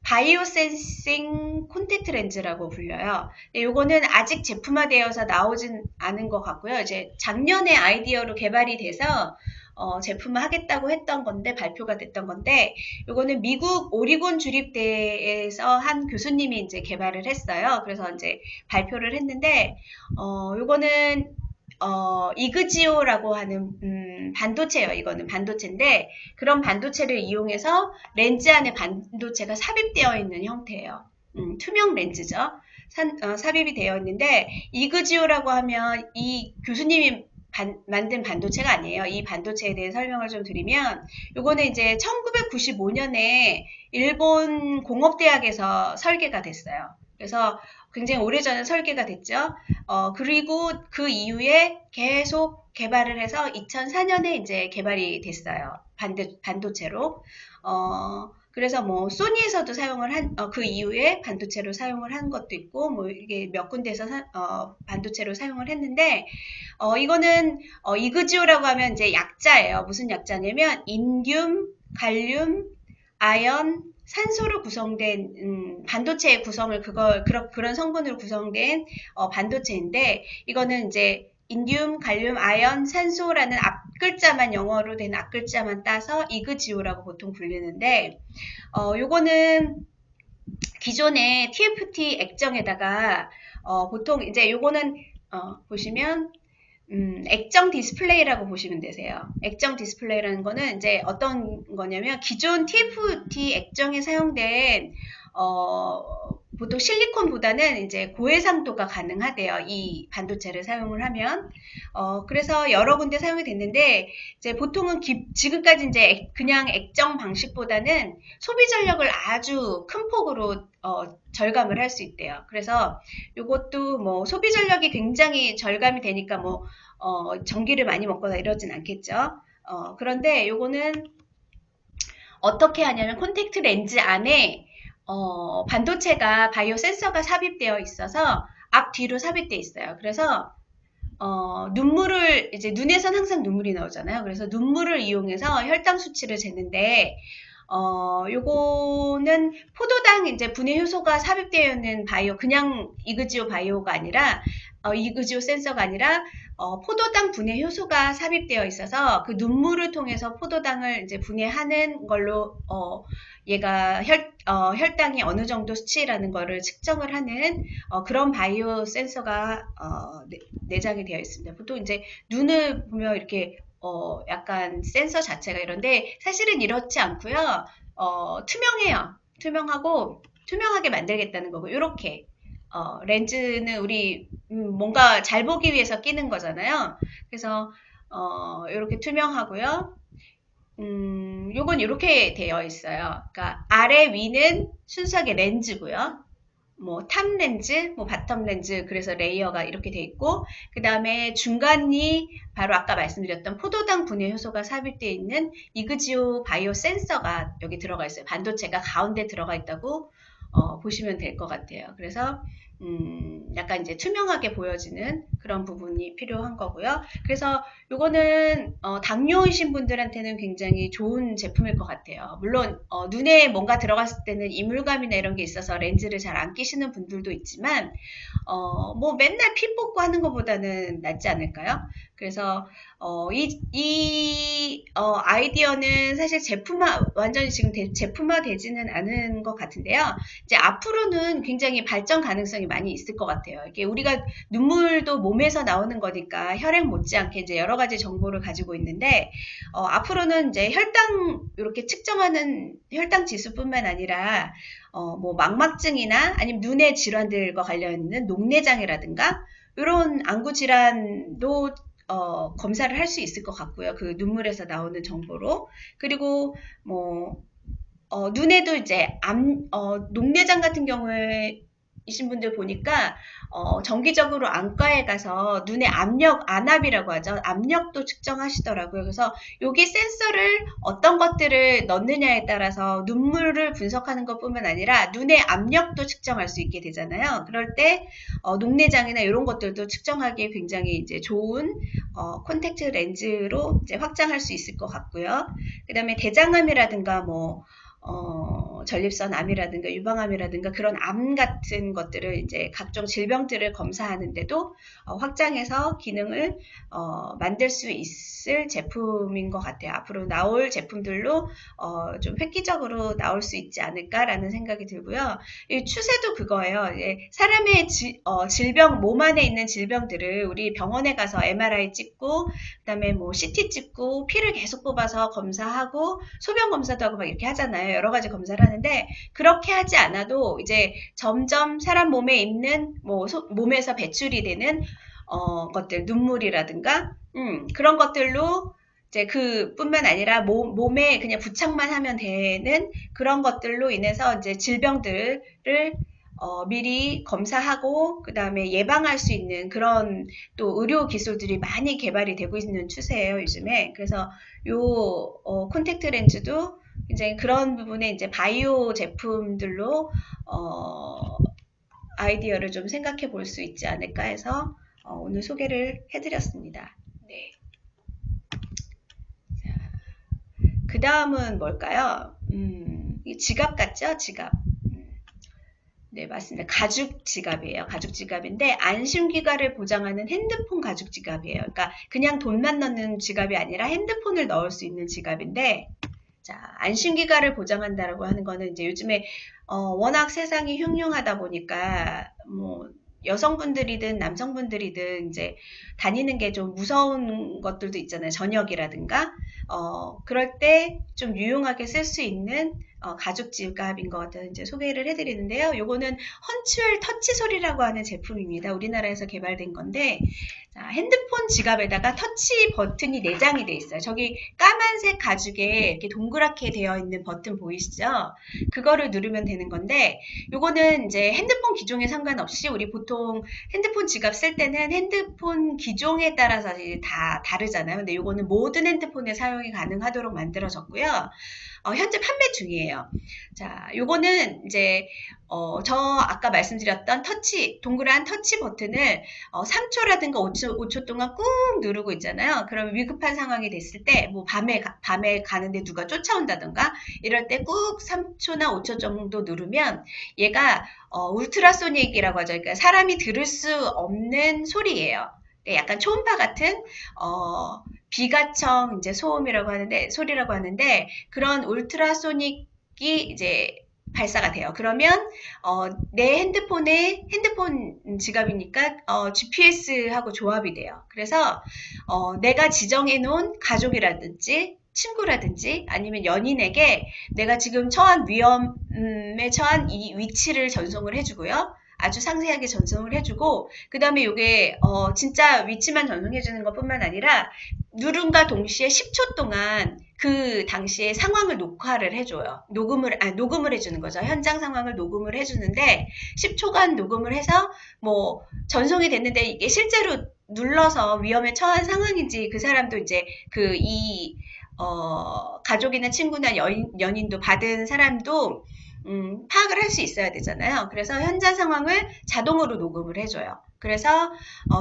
바이오 센싱 콘택트 렌즈라고 불려요. 요거는 아직 제품화되어서 나오진 않은 것 같고요. 이제 작년에 아이디어로 개발이 돼서 제품화하겠다고 했던 건데, 발표가 됐던 건데, 요거는 미국 오리곤 주립대에서 한 교수님이 이제 개발을 했어요. 그래서 이제 발표를 했는데, 요거는 이그지오라고 하는 반도체예요. 이거는 반도체인데, 그런 반도체를 이용해서 렌즈 안에 반도체가 삽입되어 있는 형태예요. 투명 렌즈죠. 삽입이 되어 있는데, 이그지오라고 하면 이 교수님이 만든 반도체가 아니에요. 이 반도체에 대해 설명을 좀 드리면, 요거는 이제 1995년에 일본 공업대학에서 설계가 됐어요. 그래서 굉장히 오래전에 설계가 됐죠. 그리고 그 이후에 계속 개발을 해서 2004년에 이제 개발이 됐어요. 반도체로. 그래서 뭐 소니에서도 사용을 그 이후에 반도체로 사용을 한 것도 있고, 뭐 이게 몇 군데에서 반도체로 사용을 했는데, 이거는 이그지오라고 하면 이제 약자예요. 무슨 약자냐면 인듐, 갈륨, 아연, 산소로 구성된 반도체의 구성을 그런 성분으로 구성된 반도체인데, 이거는 이제 인듐, 갈륨, 아연, 산소라는 앞글자만 영어로 된 앞글자만 따서 이그지오라고 보통 불리는데, 요거는 기존의 TFT 액정에다가 보통 이제 요거는 보시면 액정 디스플레이라고 보시면 되세요. 액정 디스플레이라는 거는 이제 어떤 거냐면 기존 TFT 액정에 사용된 보통 실리콘보다는 이제 고해상도가 가능하대요. 이 반도체를 사용을 하면. 그래서 여러 군데 사용이 됐는데, 이제 보통은 지금까지 이제 그냥 액정 방식보다는 소비 전력을 아주 큰 폭으로 절감을 할 수 있대요. 그래서 이것도 뭐 소비 전력이 굉장히 절감이 되니까 뭐 전기를 많이 먹거나 이러진 않겠죠. 그런데 요거는 어떻게 하냐면 콘택트 렌즈 안에 반도체가 바이오 센서가 삽입되어 있어서 앞뒤로 삽입되어 있어요. 그래서 눈물을 이제 눈에선 항상 눈물이 나오잖아요. 그래서 눈물을 이용해서 혈당 수치를 재는데 요거는 포도당 이제 분해 효소가 삽입되어 있는 바이오, 그냥 이그지오 바이오가 아니라, 이그지오 센서가 아니라, 포도당 분해 효소가 삽입되어 있어서 그 눈물을 통해서 포도당을 이제 분해하는 걸로, 얘가 혈당이 어느 정도 수치라는 거를 측정을 하는, 그런 바이오 센서가, 내장이 되어 있습니다. 보통 이제 눈을 보면 이렇게 약간 센서 자체가 이런데 사실은 이렇지 않고요. 투명해요. 투명하고 투명하게 만들겠다는 거고 이렇게 렌즈는 우리 뭔가 잘 보기 위해서 끼는 거잖아요. 그래서 이렇게 투명하고요. 요건 이렇게 되어 있어요. 그러니까 아래 위는 순수하게 렌즈고요. 뭐 탑 렌즈, 뭐 바텀 렌즈, 그래서 레이어가 이렇게 돼 있고, 그 다음에 중간이 바로 아까 말씀드렸던 포도당 분해 효소가 삽입되어 있는 이그지오 바이오 센서가 여기 들어가 있어요. 반도체가 가운데 들어가 있다고 보시면 될 것 같아요. 그래서 약간 이제 투명하게 보여지는 그런 부분이 필요한 거고요. 그래서 요거는 당뇨이신 분들한테는 굉장히 좋은 제품일 것 같아요. 물론 눈에 뭔가 들어갔을 때는 이물감이나 이런 게 있어서 렌즈를 잘 안 끼시는 분들도 있지만 뭐 맨날 피 뽑고 하는 것보다는 낫지 않을까요? 그래서 이 아이디어는 사실 완전히 지금 제품화 되지는 않은 것 같은데요. 이제 앞으로는 굉장히 발전 가능성이 많이 있을 것 같아요. 이게 우리가 눈물도 몸에서 나오는 거니까 혈액 못지않게 이제 여러 가지 정보를 가지고 있는데, 앞으로는 이제 혈당, 이렇게 측정하는 혈당 지수뿐만 아니라, 뭐 망막증이나 아니면 눈의 질환들과 관련있는 녹내장이라든가, 이런 안구 질환도 검사를 할 수 있을 것 같고요. 그 눈물에서 나오는 정보로. 그리고 뭐 눈에도 이제 녹내장 같은 경우에 이신 분들 보니까 정기적으로 안과에 가서 눈의 안압이라고 하죠. 압력도 측정하시더라고요. 그래서 여기 센서를 어떤 것들을 넣느냐에 따라서 눈물을 분석하는 것뿐만 아니라 눈의 압력도 측정할 수 있게 되잖아요. 그럴 때 녹내장이나 이런 것들도 측정하기에 굉장히 이제 좋은 콘택트 렌즈로 이제 확장할 수 있을 것 같고요. 그 다음에 대장암이라든가 뭐 전립선 암이라든가 유방암이라든가 그런 암 같은 것들을 이제 각종 질병들을 검사하는데도 확장해서 기능을 만들 수 있을 제품인 것 같아요. 앞으로 나올 제품들로 좀 획기적으로 나올 수 있지 않을까라는 생각이 들고요. 이 추세도 그거예요. 사람의 질병, 몸 안에 있는 질병들을 우리 병원에 가서 MRI 찍고 그다음에 뭐 CT 찍고 피를 계속 뽑아서 검사하고 소변 검사도 하고 막 이렇게 하잖아요. 여러 가지 검사를 하는데 그렇게 하지 않아도 이제 점점 사람 몸에 있는 뭐 몸에서 배출이 되는 것들 눈물이라든가 그런 것들로 이제 그뿐만 아니라 몸에 그냥 부착만 하면 되는 그런 것들로 인해서 이제 질병들을 미리 검사하고 그 다음에 예방할 수 있는 그런 또 의료 기술들이 많이 개발이 되고 있는 추세예요, 요즘에. 그래서 요 콘택트 렌즈도 굉장히 그런 부분에 이제 바이오 제품들로 아이디어를 좀 생각해 볼 수 있지 않을까 해서 오늘 소개를 해드렸습니다. 네. 그 다음은 뭘까요? 이 지갑 같죠? 지갑. 네, 맞습니다. 가죽 지갑이에요. 가죽 지갑인데 안심기가를 보장하는 핸드폰 가죽 지갑이에요. 그러니까 그냥 돈만 넣는 지갑이 아니라 핸드폰을 넣을 수 있는 지갑인데, 자, 안심기가를 보장한다라고 하는 거는 이제 요즘에 워낙 세상이 흉흉하다 보니까 뭐 여성분들이든 남성분들이든 이제 다니는 게 좀 무서운 것들도 있잖아요. 저녁이라든가 그럴 때 좀 유용하게 쓸 수 있는 가죽 지갑인 것 같아서 이제 소개를 해드리는데요. 요거는 헌츄얼 터치솔이라고 하는 제품입니다. 우리나라에서 개발된 건데, 자, 핸드폰 지갑에다가 터치 버튼이 내장이 돼 있어요. 저기 까만색 가죽에 이렇게 동그랗게 되어 있는 버튼 보이시죠? 그거를 누르면 되는 건데, 요거는 이제 핸드폰 기종에 상관없이 우리 보통 핸드폰 지갑 쓸 때는 핸드폰 기종에 따라서 다 다르잖아요. 근데 요거는 모든 핸드폰에 사용이 가능하도록 만들어졌고요. 현재 판매 중이에요. 자, 요거는 이제 저 아까 말씀드렸던 동그란 터치 버튼을 3초라든가 5초 동안 꾹 누르고 있잖아요. 그러면 위급한 상황이 됐을 때, 뭐 밤에 가는데 누가 쫓아온다든가 이럴 때 꾹 3초나 5초 정도 누르면 얘가 울트라소닉이라고 하죠. 그러니까 사람이 들을 수 없는 소리예요. 약간 초음파 같은 비가청 이제 소리라고 하는데 그런 울트라소닉이 이제 발사가 돼요. 그러면 내 핸드폰 지갑이니까 GPS하고 조합이 돼요. 그래서 내가 지정해 놓은 가족이라든지 친구라든지 아니면 연인에게 내가 지금 처한 위험에 처한 이 위치를 전송을 해주고요. 아주 상세하게 전송을 해주고 그 다음에 이게 진짜 위치만 전송해주는 것뿐만 아니라 누른과 동시에 10초 동안 그 당시의 상황을 녹화를 해줘요. 녹음을 해주는 거죠. 현장 상황을 녹음을 해주는데 10초간 녹음을 해서 뭐 전송이 됐는데 이게 실제로 눌러서 위험에 처한 상황인지 그 사람도 이제 가족이나 친구나 연인도 받은 사람도 파악을 할 수 있어야 되잖아요. 그래서 현장 상황을 자동으로 녹음을 해줘요. 그래서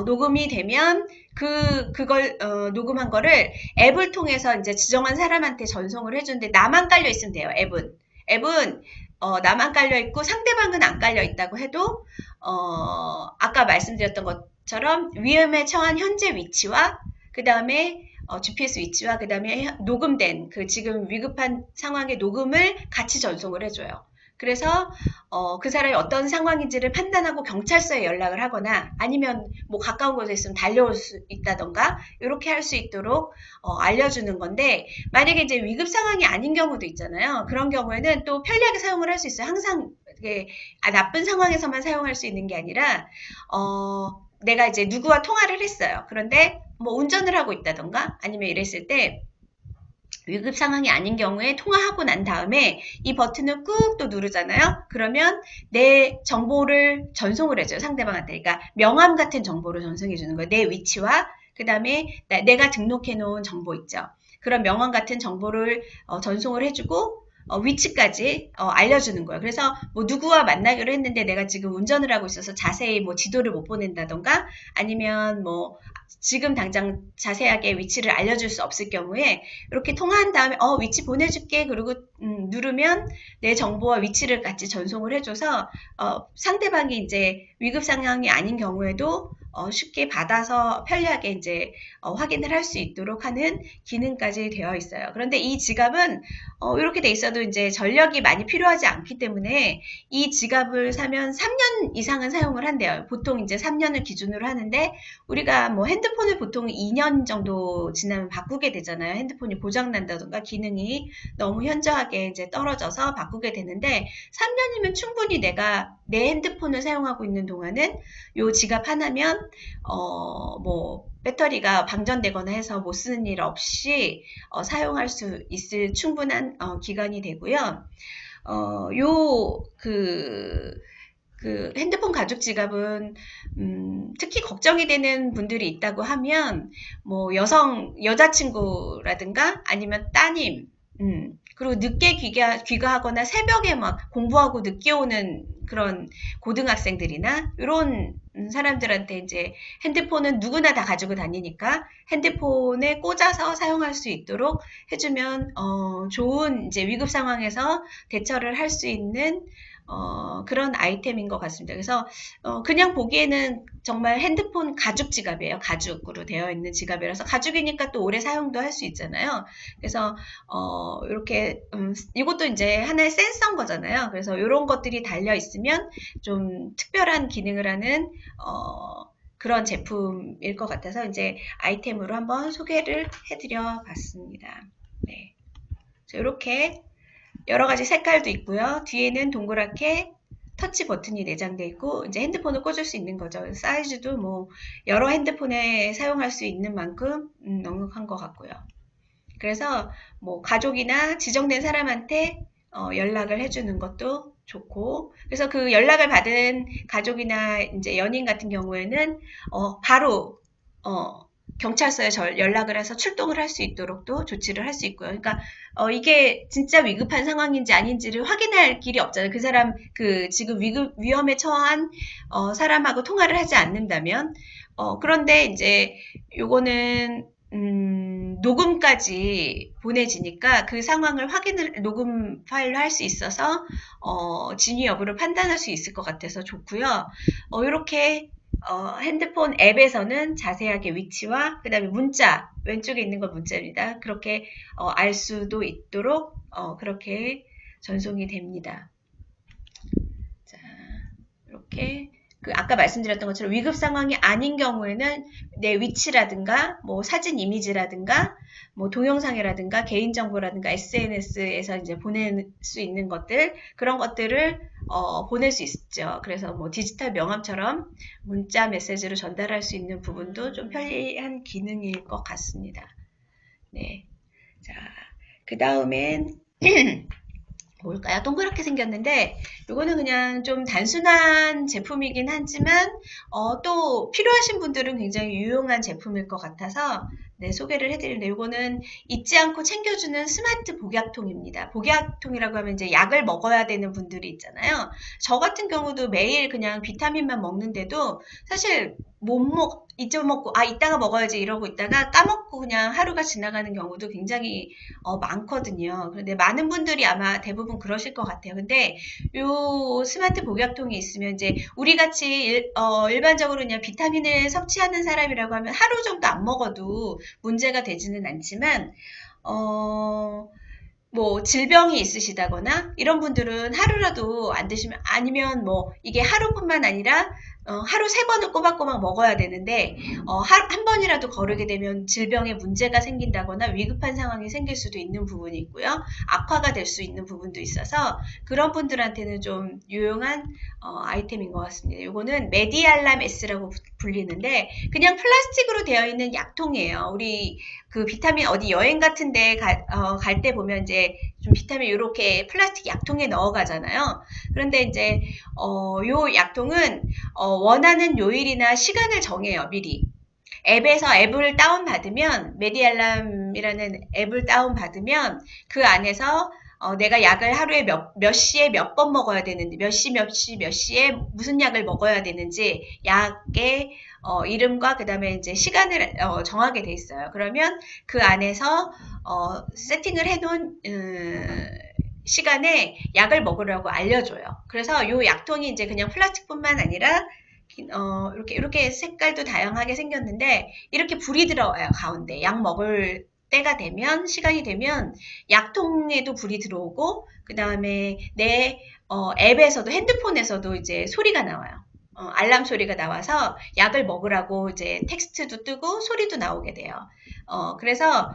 녹음이 되면 그걸 녹음한 거를 앱을 통해서 이제 지정한 사람한테 전송을 해주는데 나만 깔려 있으면 돼요. 앱은 나만 깔려 있고 상대방은 안 깔려 있다고 해도 아까 말씀드렸던 것처럼 위험에 처한 현재 위치와 그 다음에 GPS 위치와 그 다음에 녹음된 지금 위급한 상황의 녹음을 같이 전송을 해줘요. 그래서 그 사람이 어떤 상황인지를 판단하고 경찰서에 연락을 하거나 아니면 뭐 가까운 곳에 있으면 달려올 수 있다던가 이렇게 할 수 있도록 알려주는 건데 만약에 이제 위급 상황이 아닌 경우도 있잖아요. 그런 경우에는 또 편리하게 사용을 할 수 있어요. 항상 나쁜 상황에서만 사용할 수 있는 게 아니라 내가 이제 누구와 통화를 했어요. 그런데 뭐 운전을 하고 있다던가 아니면 이랬을 때 위급 상황이 아닌 경우에 통화하고 난 다음에 이 버튼을 꾹 또 누르잖아요. 그러면 내 정보를 전송을 해줘요. 상대방한테. 그러니까 명함 같은 정보를 전송해 주는 거예요. 내 위치와 그 다음에 내가 등록해 놓은 정보 있죠. 그런 명함 같은 정보를 전송을 해주고 위치까지 알려주는 거예요. 그래서 뭐 누구와 만나기로 했는데 내가 지금 운전을 하고 있어서 자세히 뭐 지도를 못 보낸다던가 아니면 뭐 지금 당장 자세하게 위치를 알려줄 수 없을 경우에 이렇게 통화한 다음에 위치 보내줄게 그리고 누르면 내 정보와 위치를 같이 전송을 해줘서 상대방이 이제 위급 상황이 아닌 경우에도 쉽게 받아서 편리하게 이제 확인을 할 수 있도록 하는 기능까지 되어 있어요. 그런데 이 지갑은 이렇게 돼 있어도 이제 전력이 많이 필요하지 않기 때문에 이 지갑을 사면 3년 이상은 사용을 한대요. 보통 이제 3년을 기준으로 하는데 우리가 뭐 핸드폰을 보통 2년 정도 지나면 바꾸게 되잖아요. 핸드폰이 고장난다던가 기능이 너무 현저하게 이제 떨어져서 바꾸게 되는데 3년이면 충분히 내가 내 핸드폰을 사용하고 있는 동안은 요 지갑 하나면 뭐 배터리가 방전되거나 해서 못 쓰는 일 없이 사용할 수 있을 충분한 기간이 되고요. 핸드폰 가죽 지갑은 특히 걱정이 되는 분들이 있다고 하면 뭐 여자친구라든가 아니면 따님 그리고 늦게 귀가하거나 새벽에 막 공부하고 늦게 오는 그런 고등학생들이나 이런 사람들한테 이제 핸드폰은 누구나 다 가지고 다니니까 핸드폰에 꽂아서 사용할 수 있도록 해주면 좋은 이제 위급 상황에서 대처를 할 수 있는 그런 아이템인 것 같습니다. 그래서 그냥 보기에는 정말 핸드폰 가죽 지갑이에요. 가죽으로 되어 있는 지갑이라서 가죽이니까 또 오래 사용도 할 수 있잖아요. 그래서 이렇게 이것도 이제 하나의 센서인 거잖아요. 그래서 이런 것들이 달려 있으면 좀 특별한 기능을 하는 그런 제품일 것 같아서 이제 아이템으로 한번 소개를 해드려 봤습니다. 네. 이렇게 여러 가지 색깔도 있고요. 뒤에는 동그랗게 터치 버튼이 내장되어 있고 이제 핸드폰을 꽂을 수 있는 거죠. 사이즈도 뭐 여러 핸드폰에 사용할 수 있는 만큼 넉넉한 것 같고요. 그래서 뭐 가족이나 지정된 사람한테 연락을 해주는 것도 좋고 그래서 그 연락을 받은 가족이나 이제 연인 같은 경우에는 바로 경찰서에 연락을 해서 출동을 할 수 있도록도 조치를 할 수 있고요. 그러니까 이게 진짜 위급한 상황인지 아닌지를 확인할 길이 없잖아요. 그 사람 지금 위험에 처한 사람하고 통화를 하지 않는다면 그런데 이제 요거는 녹음까지 보내지니까 그 상황을 녹음 파일로 할 수 있어서 진위 여부를 판단할 수 있을 것 같아서 좋고요. 이렇게 핸드폰 앱에서는 자세하게 위치와 그 다음에 문자, 왼쪽에 있는 건 문자입니다. 그렇게 알 수도 있도록 그렇게 전송이 됩니다. 자, 이렇게 아까 말씀드렸던 것처럼 위급 상황이 아닌 경우에는 내 위치라든가 뭐 사진 이미지라든가 뭐 동영상이라든가 개인정보라든가 SNS에서 이제 보낼 수 있는 것들 그런 것들을 보낼 수 있죠. 그래서 뭐 디지털 명함처럼 문자 메시지로 전달할 수 있는 부분도 좀 편리한 기능일 것 같습니다. 네. 자, 그 다음엔 뭘까요? 동그랗게 생겼는데 이거는 그냥 좀 단순한 제품이긴 하지만 또 필요하신 분들은 굉장히 유용한 제품일 것 같아서 네, 소개를 해드리는데 이거는 잊지 않고 챙겨주는 스마트 복약통입니다. 복약통이라고 하면 이제 약을 먹어야 되는 분들이 있잖아요. 저 같은 경우도 매일 그냥 비타민만 먹는데도 사실 잊어먹고 이따가 먹어야지 이러고 있다가 까먹고 그냥 하루가 지나가는 경우도 굉장히 많거든요. 그런데 많은 분들이 아마 대부분 그러실 것 같아요. 근데 요 스마트 복약통이 있으면 이제 우리 같이 일반적으로 그냥 비타민을 섭취하는 사람이라고 하면 하루 정도 안 먹어도 문제가 되지는 않지만 뭐 질병이 있으시다거나 이런 분들은 하루라도 안 드시면 아니면 뭐 이게 하루뿐만 아니라 하루 3번을 꼬박꼬박 먹어야 되는데 한 번이라도 거르게 되면 질병에 문제가 생긴다거나 위급한 상황이 생길 수도 있는 부분이 있고요. 악화가 될 수 있는 부분도 있어서 그런 분들한테는 좀 유용한 아이템인 것 같습니다. 이거는 메디알람 S라고 불리는데 그냥 플라스틱으로 되어 있는 약통이에요. 우리 그 비타민 어디 여행 같은데 갈 때 보면 이제 좀 비타민 이렇게 플라스틱 약통에 넣어 가잖아요. 그런데 이제 요 약통은 원하는 요일이나 시간을 정해요, 미리. 앱을 다운받으면, 메디알람이라는 앱을 다운받으면 그 안에서 내가 약을 하루에 몇 시에 몇 번 먹어야 되는지, 몇 시에 무슨 약을 먹어야 되는지, 약의 이름과 그 다음에 이제 시간을 정하게 돼 있어요. 그러면 그 안에서 세팅을 해놓은 시간에 약을 먹으라고 알려줘요. 그래서 이 약통이 이제 그냥 플라스틱뿐만 아니라 이렇게 색깔도 다양하게 생겼는데 이렇게 불이 들어와요. 가운데 약 먹을 때가 되면 시간이 되면 약통에도 불이 들어오고 그 다음에 내 앱에서도 핸드폰에서도 이제 소리가 나와요. 알람 소리가 나와서 약을 먹으라고 이제 텍스트도 뜨고 소리도 나오게 돼요. 그래서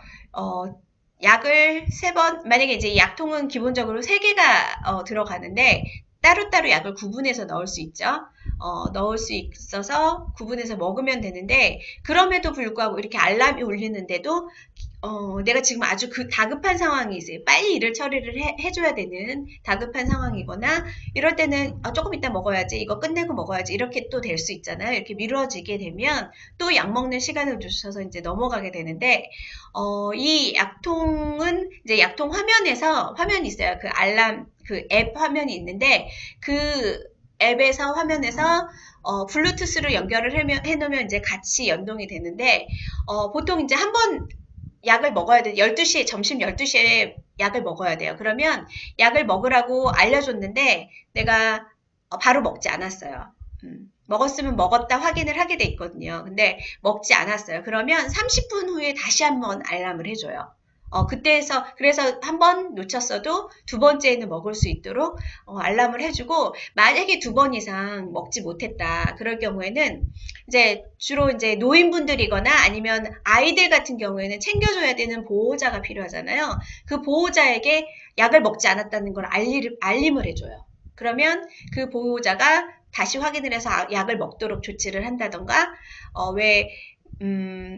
약을 3번, 만약에 이제 약통은 기본적으로 3개가 들어가는데 따로따로 약을 구분해서 넣을 수 있죠. 넣을 수 있어서 구분해서 먹으면 되는데 그럼에도 불구하고 이렇게 알람이 울리는데도 내가 지금 아주 다급한 상황이 있어요. 빨리 일을 처리를 해줘야 되는 다급한 상황이거나 이럴 때는 조금 이따 먹어야지 이거 끝내고 먹어야지 이렇게 또 될 수 있잖아요. 이렇게 미뤄지게 되면 또 약 먹는 시간을 주셔서 이제 넘어가게 되는데 이 약통은 이제 약통 화면이 있어요. 그 알람 그 앱 화면이 있는데 그 앱에서 화면에서 블루투스로 연결을 해놓으면 이제 같이 연동이 되는데 보통 이제 한번 약을 먹어야 돼. 12시에, 점심 12시에 약을 먹어야 돼요. 그러면 약을 먹으라고 알려줬는데 내가 바로 먹지 않았어요. 먹었으면 먹었다 확인을 하게 돼 있거든요. 근데 먹지 않았어요. 그러면 30분 후에 다시 한번 알람을 해줘요. 그래서 한 번 놓쳤어도 두 번째에는 먹을 수 있도록 알람을 해주고, 만약에 2번 이상 먹지 못했다. 그럴 경우에는 이제 주로 이제 노인분들이거나 아니면 아이들 같은 경우에는 챙겨줘야 되는 보호자가 필요하잖아요. 그 보호자에게 약을 먹지 않았다는 걸 알림을 해줘요. 그러면 그 보호자가 다시 확인을 해서 약을 먹도록 조치를 한다던가, 왜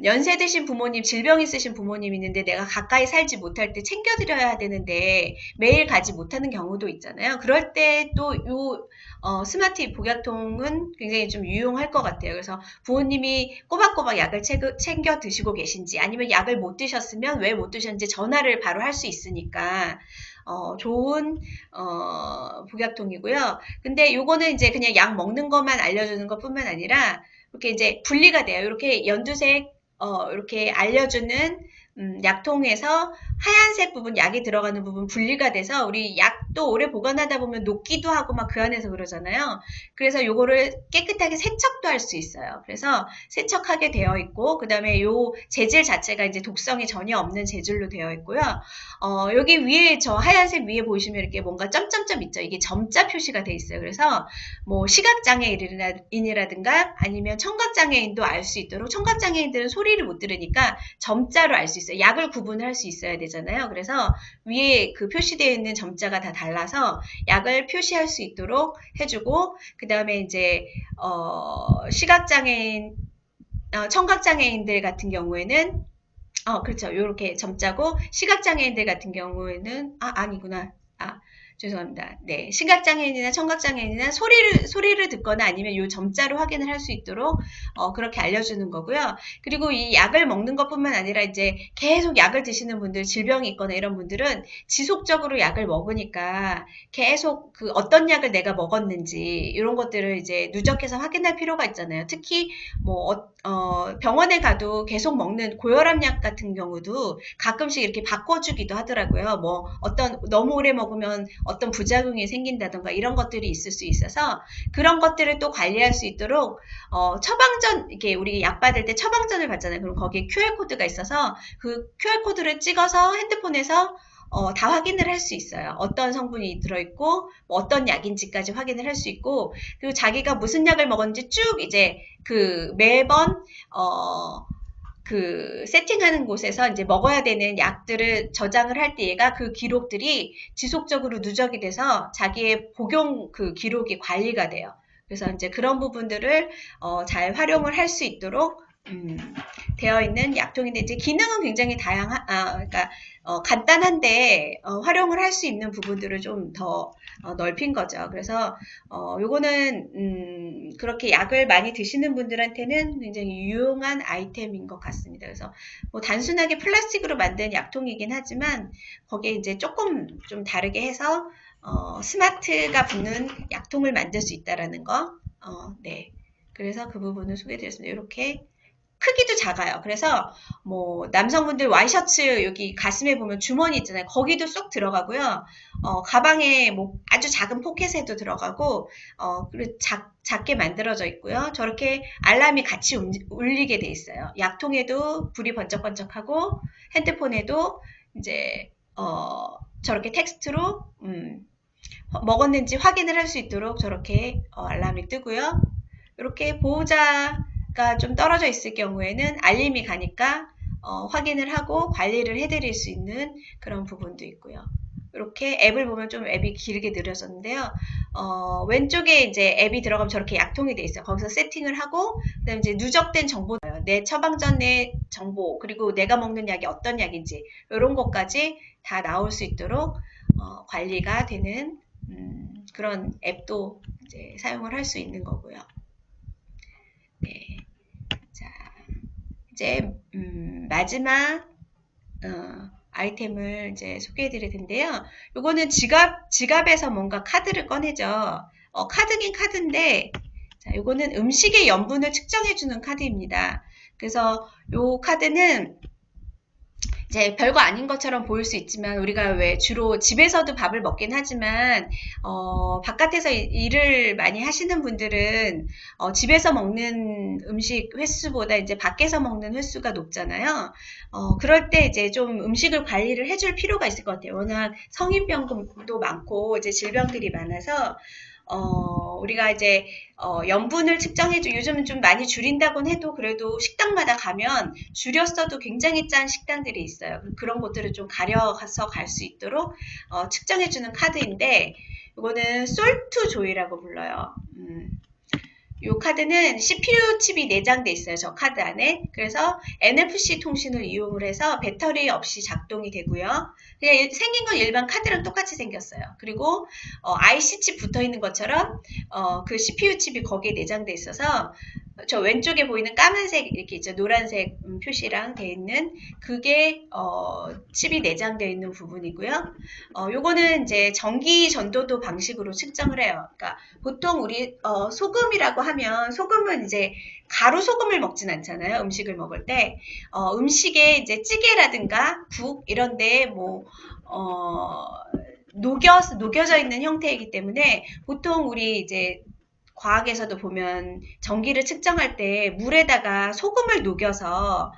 연세 드신 부모님, 질병 있으신 부모님 있는데 내가 가까이 살지 못할 때 챙겨드려야 되는데 매일 가지 못하는 경우도 있잖아요. 그럴 때 또 스마트 복약통은 굉장히 좀 유용할 것 같아요. 그래서 부모님이 꼬박꼬박 약을 챙겨 드시고 계신지 아니면 약을 못 드셨으면 왜 못 드셨는지 전화를 바로 할 수 있으니까 좋은 복약통이고요. 근데 요거는 이제 그냥 약 먹는 것만 알려주는 것뿐만 아니라 이렇게 이제 분리가 돼요. 이렇게 연두색 이렇게 알려주는 약통에서 하얀색 부분, 약이 들어가는 부분 분리가 돼서 우리 약도 오래 보관하다 보면 녹기도 하고 막 그 안에서 그러잖아요. 그래서 요거를 깨끗하게 세척도 할 수 있어요. 그래서 세척하게 되어 있고 그 다음에 요 재질 자체가 이제 독성이 전혀 없는 재질로 되어 있고요. 여기 위에 저 하얀색 위에 보시면 이렇게 뭔가 점점점 있죠. 이게 점자 표시가 돼 있어요. 그래서 뭐 시각장애인이라든가 아니면 청각장애인도 알 수 있도록 청각장애인들은 소리를 못 들으니까 점자로 알 수 있어요. 약을 구분할 수 있어야 되잖아요. 그래서 위에 그 표시되어 있는 점자가 다 달라서 약을 표시할 수 있도록 해주고 그 다음에 이제 시각장애인 청각장애인들 같은 경우에는 그렇죠. 요렇게 점자고 시각장애인들 같은 경우에는 아니구나. 죄송합니다. 네, 시각장애인이나 청각장애인이나 소리를 듣거나 아니면 요 점자로 확인을 할 수 있도록 그렇게 알려주는 거고요. 그리고 이 약을 먹는 것뿐만 아니라 이제 계속 약을 드시는 분들, 질병이 있거나 이런 분들은 지속적으로 약을 먹으니까 계속 그 어떤 약을 내가 먹었는지 이런 것들을 이제 누적해서 확인할 필요가 있잖아요. 특히 뭐 병원에 가도 계속 먹는 고혈압 약 같은 경우도 가끔씩 이렇게 바꿔주기도 하더라고요. 뭐 너무 오래 먹으면 어떤 부작용이 생긴다던가 이런 것들이 있을 수 있어서 그런 것들을 또 관리할 수 있도록 처방전 이렇게 우리 약 받을 때 처방전을 받잖아요. 그럼 거기에 QR코드가 있어서 그 QR코드를 찍어서 핸드폰에서 다 확인을 할 수 있어요. 어떤 성분이 들어있고 뭐 어떤 약인지까지 확인을 할 수 있고 그리고 자기가 무슨 약을 먹었는지 쭉 이제 그 매번 그 세팅하는 곳에서 이제 먹어야 되는 약들을 저장을 할 때 얘가 그 기록들이 지속적으로 누적이 돼서 자기의 복용 그 기록이 관리가 돼요. 그래서 이제 그런 부분들을 잘 활용을 할 수 있도록 되어 있는 약통인데 이제 기능은 굉장히 그러니까 간단한데 활용을 할 수 있는 부분들을 좀 더 넓힌 거죠. 그래서 요거는 그렇게 약을 많이 드시는 분들한테는 굉장히 유용한 아이템인 것 같습니다. 그래서 뭐 단순하게 플라스틱으로 만든 약통이긴 하지만 거기에 이제 조금 좀 다르게 해서 스마트가 붙는 약통을 만들 수 있다라는 거. 네. 그래서 그 부분을 소개해드렸습니다. 이렇게 크기도 작아요. 그래서 뭐 남성분들 와이셔츠 여기 가슴에 보면 주머니 있잖아요. 거기도 쏙 들어가고요. 가방에 뭐 아주 작은 포켓에도 들어가고 그리고 작게 만들어져 있고요. 저렇게 알람이 같이 울리게 돼 있어요. 약통에도 불이 번쩍번쩍하고 핸드폰에도 이제 저렇게 텍스트로 먹었는지 확인을 할 수 있도록 저렇게 알람이 뜨고요. 이렇게 보호자가 좀 떨어져 있을 경우에는 알림이 가니까 확인을 하고 관리를 해드릴 수 있는 그런 부분도 있고요. 이렇게 앱을 보면 좀 앱이 길게 느려졌는데요. 왼쪽에 이제 앱이 들어가면 저렇게 약통이 돼 있어요. 거기서 세팅을 하고 그다음에 이제 누적된 정보, 내 처방전의 정보, 그리고 내가 먹는 약이 어떤 약인지 이런 것까지 다 나올 수 있도록 관리가 되는 그런 앱도 이제 사용을 할 수 있는 거고요. 네. 자, 이제 마지막 아이템을 이제 소개해 드릴 텐데요. 요거는 지갑에서 뭔가 카드를 꺼내죠. 카드긴 카드인데 자, 요거는 음식의 염분을 측정해 주는 카드입니다. 그래서 요 카드는 이제 별거 아닌 것처럼 보일 수 있지만 우리가 왜 주로 집에서도 밥을 먹긴 하지만 바깥에서 일을 많이 하시는 분들은 집에서 먹는 음식 횟수보다 이제 밖에서 먹는 횟수가 높잖아요. 그럴 때 이제 좀 음식을 관리를 해줄 필요가 있을 것 같아요. 워낙 성인병도 많고 이제 질병들이 많아서 우리가 이제 염분을 측정해줘 요즘은 좀 많이 줄인다곤 해도 그래도 식당마다 가면 줄였어도 굉장히 짠 식당들이 있어요. 그런 곳들을 좀 가려서 갈 수 있도록 측정해주는 카드인데 이거는 솔트 조이라고 불러요. 요 카드는 CPU 칩이 내장돼 있어요. 저 카드 안에. 그래서 NFC 통신을 이용을 해서 배터리 없이 작동이 되고요. 그냥 생긴 건 일반 카드랑 똑같이 생겼어요. 그리고 IC 칩 붙어 있는 것처럼 그 CPU 칩이 거기에 내장돼 있어서 저 왼쪽에 보이는 까만색 이렇게 있죠. 노란색 표시랑 돼 있는 그게 칩이 내장되어 있는 부분이고요. 요거는 이제 전기 전도도 방식으로 측정을 해요. 그러니까 보통 우리 소금이라고 하면 소금은 이제 가루 소금을 먹진 않잖아요. 음식을 먹을 때 음식에 이제 찌개라든가 국 이런 데에 뭐 녹여져 있는 형태이기 때문에 보통 우리 이제 과학에서도 보면 전기를 측정할 때 물에다가 소금을 녹여서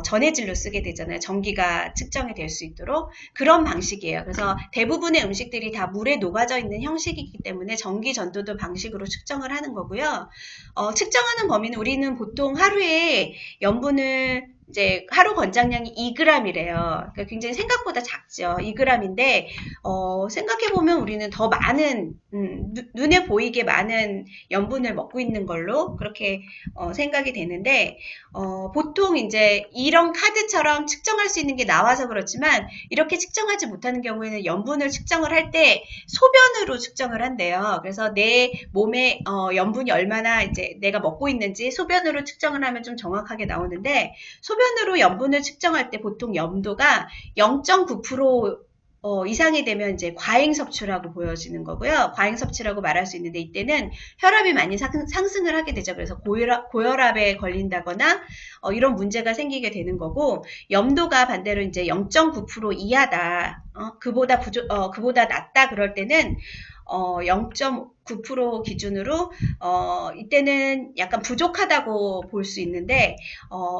전해질로 쓰게 되잖아요. 전기가 측정이 될 수 있도록 그런 방식이에요. 그래서 대부분의 음식들이 다 물에 녹아져 있는 형식이기 때문에 전기 전도도 방식으로 측정을 하는 거고요. 측정하는 범위는 우리는 보통 하루에 염분을 이제 하루 권장량이 2g이래요. 그러니까 굉장히 생각보다 작죠. 2g인데 생각해보면 우리는 더 많은 눈에 보이게 많은 염분을 먹고 있는 걸로 그렇게 생각이 되는데 보통 이제 이런 카드처럼 측정할 수 있는 게 나와서 그렇지만 이렇게 측정하지 못하는 경우에는 염분을 측정을 할 때 소변으로 측정을 한대요. 그래서 내 몸에 염분이 얼마나 이제 내가 먹고 있는지 소변으로 측정을 하면 좀 정확하게 나오는데 소변으로 염분을 측정할 때 보통 염도가 0.9% 이상이 되면 이제 과잉 섭취라고 보여지는 거고요. 과잉 섭취라고 말할 수 있는데 이때는 혈압이 많이 상승을 하게 되죠. 그래서 고혈압에 걸린다거나 이런 문제가 생기게 되는 거고 염도가 반대로 이제 0.9% 이하다. 그보다 낮다 그럴 때는 0.9% 기준으로 이때는 약간 부족하다고 볼 수 있는데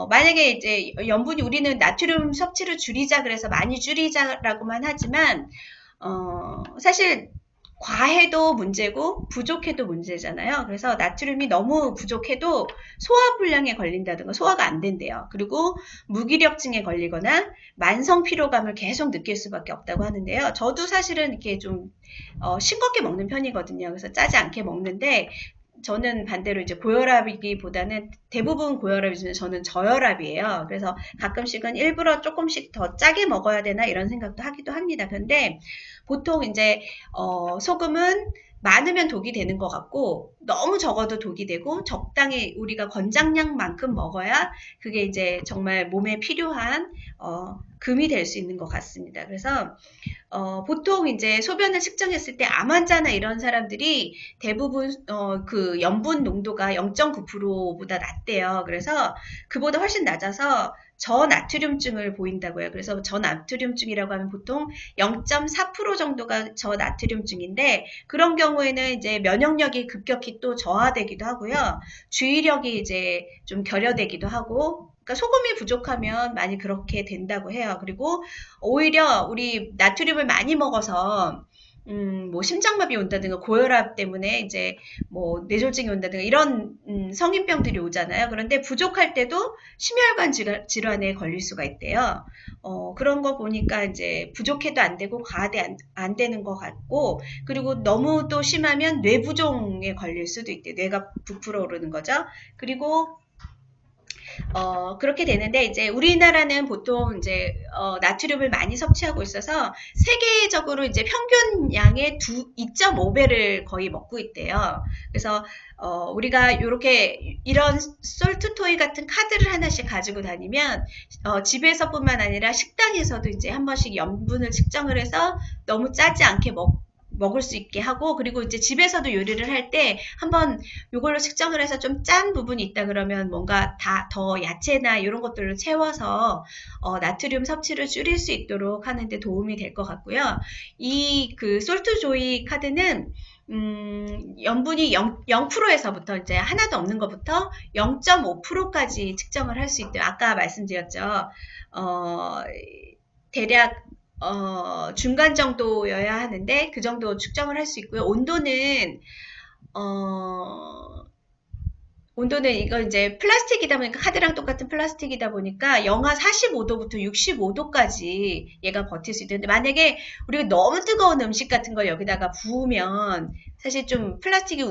만약에 이제 염분이 우리는 나트륨 섭취를 줄이자 그래서 많이 줄이자라고만 하지만 사실 과해도 문제고 부족해도 문제잖아요. 그래서 나트륨이 너무 부족해도 소화불량에 걸린다든가 소화가 안 된대요. 그리고 무기력증에 걸리거나 만성 피로감을 계속 느낄 수밖에 없다고 하는데요. 저도 사실은 이렇게 좀 싱겁게 먹는 편이거든요. 그래서 짜지 않게 먹는데 저는 반대로 이제 고혈압이기보다는 대부분 고혈압이지만 저는 저혈압이에요. 그래서 가끔씩은 일부러 조금씩 더 짜게 먹어야 되나 이런 생각도 하기도 합니다. 그런데 보통 이제 소금은 많으면 독이 되는 것 같고 너무 적어도 독이 되고 적당히 우리가 권장량만큼 먹어야 그게 이제 정말 몸에 필요한 금이 될 수 있는 것 같습니다. 그래서 보통 이제 소변을 측정했을 때 암 환자나 이런 사람들이 대부분 그 염분 농도가 0.9%보다 낮대요. 그래서 그보다 훨씬 낮아서 저나트륨증을 보인다고요. 그래서 저나트륨증이라고 하면 보통 0.4% 정도가 저나트륨증인데 그런 경우에는 이제 면역력이 급격히 또 저하되기도 하고요. 주의력이 이제 좀 결여되기도 하고 그러니까 소금이 부족하면 많이 그렇게 된다고 해요. 그리고 오히려 우리 나트륨을 많이 먹어서 뭐 심장마비 온다든가 고혈압 때문에 이제 뭐 뇌졸중이 온다든가 이런 성인병들이 오잖아요. 그런데 부족할 때도 심혈관 질환에 걸릴 수가 있대요. 그런 거 보니까 이제 부족해도 안 되고 과하게 안 되는 것 같고 그리고 너무 또 심하면 뇌부종에 걸릴 수도 있대요. 뇌가 부풀어 오르는 거죠. 그리고 그렇게 되는데, 이제 우리나라는 보통 이제, 나트륨을 많이 섭취하고 있어서 세계적으로 이제 평균 양의 2.5배를 거의 먹고 있대요. 그래서, 우리가 이렇게 이런 솔트토이 같은 카드를 하나씩 가지고 다니면, 집에서뿐만 아니라 식당에서도 이제 한 번씩 염분을 측정을 해서 너무 짜지 않게 먹을 수 있게 하고 그리고 이제 집에서도 요리를 할 때 한번 이걸로 측정을 해서 좀 짠 부분이 있다 그러면 뭔가 더 야채나 이런 것들로 채워서 나트륨 섭취를 줄일 수 있도록 하는데 도움이 될 것 같고요. 이 그 솔트조이 카드는 염분이 0%에서부터 이제 하나도 없는 것부터 0.5%까지 측정을 할 수 있대요. 아까 말씀드렸죠. 대략 중간 정도여야 하는데 그 정도 측정을 할 수 있고요. 온도는 온도는 이거 이제 플라스틱이다 보니까 카드랑 똑같은 플라스틱이다 보니까 영하 45도부터 65도까지 얘가 버틸 수 있는데 만약에 우리가 너무 뜨거운 음식 같은 걸 여기다가 부으면 사실 좀 플라스틱이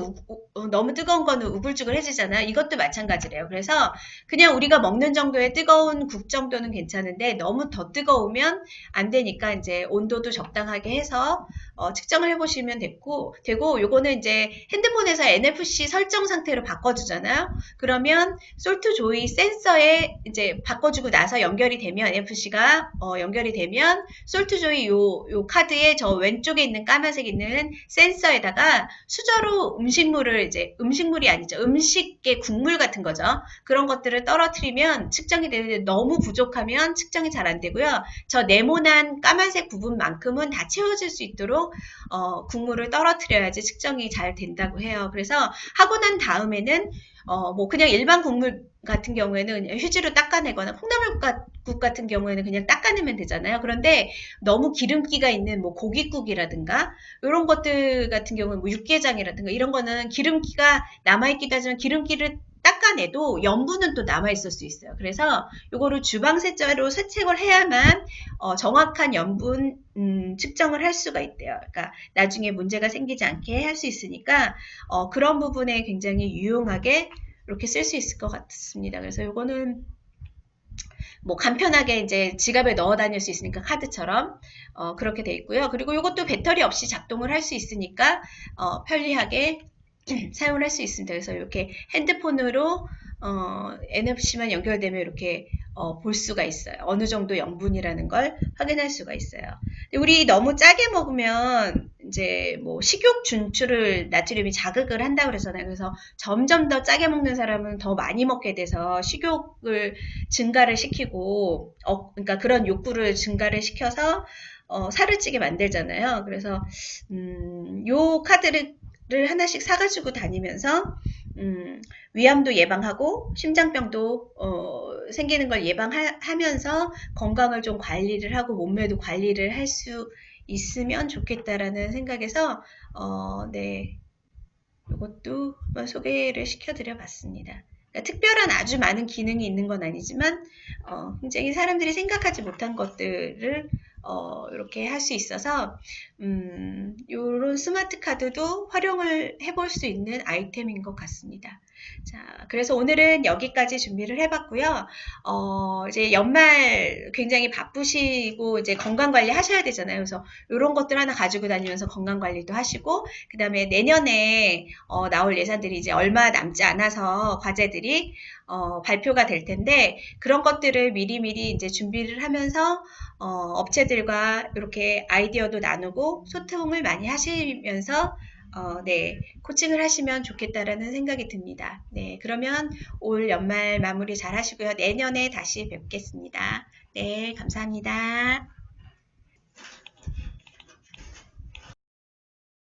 너무 뜨거운 거는 우글쭈글해지잖아요. 이것도 마찬가지래요. 그래서 그냥 우리가 먹는 정도의 뜨거운 국 정도는 괜찮은데 너무 더 뜨거우면 안 되니까 이제 온도도 적당하게 해서 측정을 해보시면 되고 요거는 이제 핸드폰에서 NFC 설정 상태로 바꿔주잖아요. 그러면 솔트 조이 센서에 이제 바꿔주고 나서 연결이 되면 NFC가 연결이 되면 솔트 조이 요 카드의 저 왼쪽에 있는 까만색 있는 센서에다가 수저로 음식물을 이제 음식물이 아니죠. 음식의 국물 같은 거죠. 그런 것들을 떨어뜨리면 측정이 되는데 너무 부족하면 측정이 잘 안 되고요. 저 네모난 까만색 부분만큼은 다 채워질 수 있도록 국물을 떨어뜨려야지 측정이 잘 된다고 해요. 그래서 하고 난 다음에는 뭐 그냥 일반 국물 같은 경우에는 휴지로 닦아내거나 콩나물국 같은 경우에는 그냥 닦아내면 되잖아요. 그런데 너무 기름기가 있는 뭐 고깃국이라든가 이런 것들 같은 경우는 뭐 육개장이라든가 이런 거는 기름기가 남아있기도 하지만 기름기를 닦아내도 염분은 또 남아있을 수 있어요. 그래서 이거를 주방세제로 세척을 해야만 정확한 염분 측정을 할 수가 있대요. 그러니까 나중에 문제가 생기지 않게 할 수 있으니까 그런 부분에 굉장히 유용하게 이렇게 쓸 수 있을 것 같습니다. 그래서 이거는 뭐 간편하게 이제 지갑에 넣어 다닐 수 있으니까 카드처럼 그렇게 돼 있고요. 그리고 이것도 배터리 없이 작동을 할 수 있으니까 편리하게 사용을 할 수 있습니다. 그래서 이렇게 핸드폰으로 NFC만 연결되면 이렇게 볼 수가 있어요. 어느 정도 염분이라는 걸 확인할 수가 있어요. 우리 너무 짜게 먹으면 이제 뭐 식욕 준출을 나트륨이 자극을 한다고 그러잖아요. 그래서 점점 더 짜게 먹는 사람은 더 많이 먹게 돼서 식욕을 증가를 시키고 그러니까 그런 욕구를 증가를 시켜서 살을 찌게 만들잖아요. 그래서 요 카드를 하나씩 사가지고 다니면서 위암도 예방하고 심장병도 생기는 걸 예방하면서 건강을 좀 관리를 하고 몸매도 관리를 할 수 있으면 좋겠다라는 생각에서 네, 이것도 한번 소개를 시켜드려 봤습니다. 그러니까 특별한 아주 많은 기능이 있는 건 아니지만 굉장히 사람들이 생각하지 못한 것들을 이렇게 할 수 있어서 이런 스마트 카드도 활용을 해볼 수 있는 아이템인 것 같습니다. 자, 그래서 오늘은 여기까지 준비를 해봤고요. 이제 연말 굉장히 바쁘시고 이제 건강 관리 하셔야 되잖아요. 그래서 이런 것들 하나 가지고 다니면서 건강 관리도 하시고, 그 다음에 내년에 나올 예산들이 이제 얼마 남지 않아서 과제들이 발표가 될 텐데 그런 것들을 미리미리 이제 준비를 하면서 업체들과 이렇게 아이디어도 나누고 소통을 많이 하시면서 네, 코칭을 하시면 좋겠다라는 생각이 듭니다. 네, 그러면 올 연말 마무리 잘 하시고요. 내년에 다시 뵙겠습니다. 네, 감사합니다.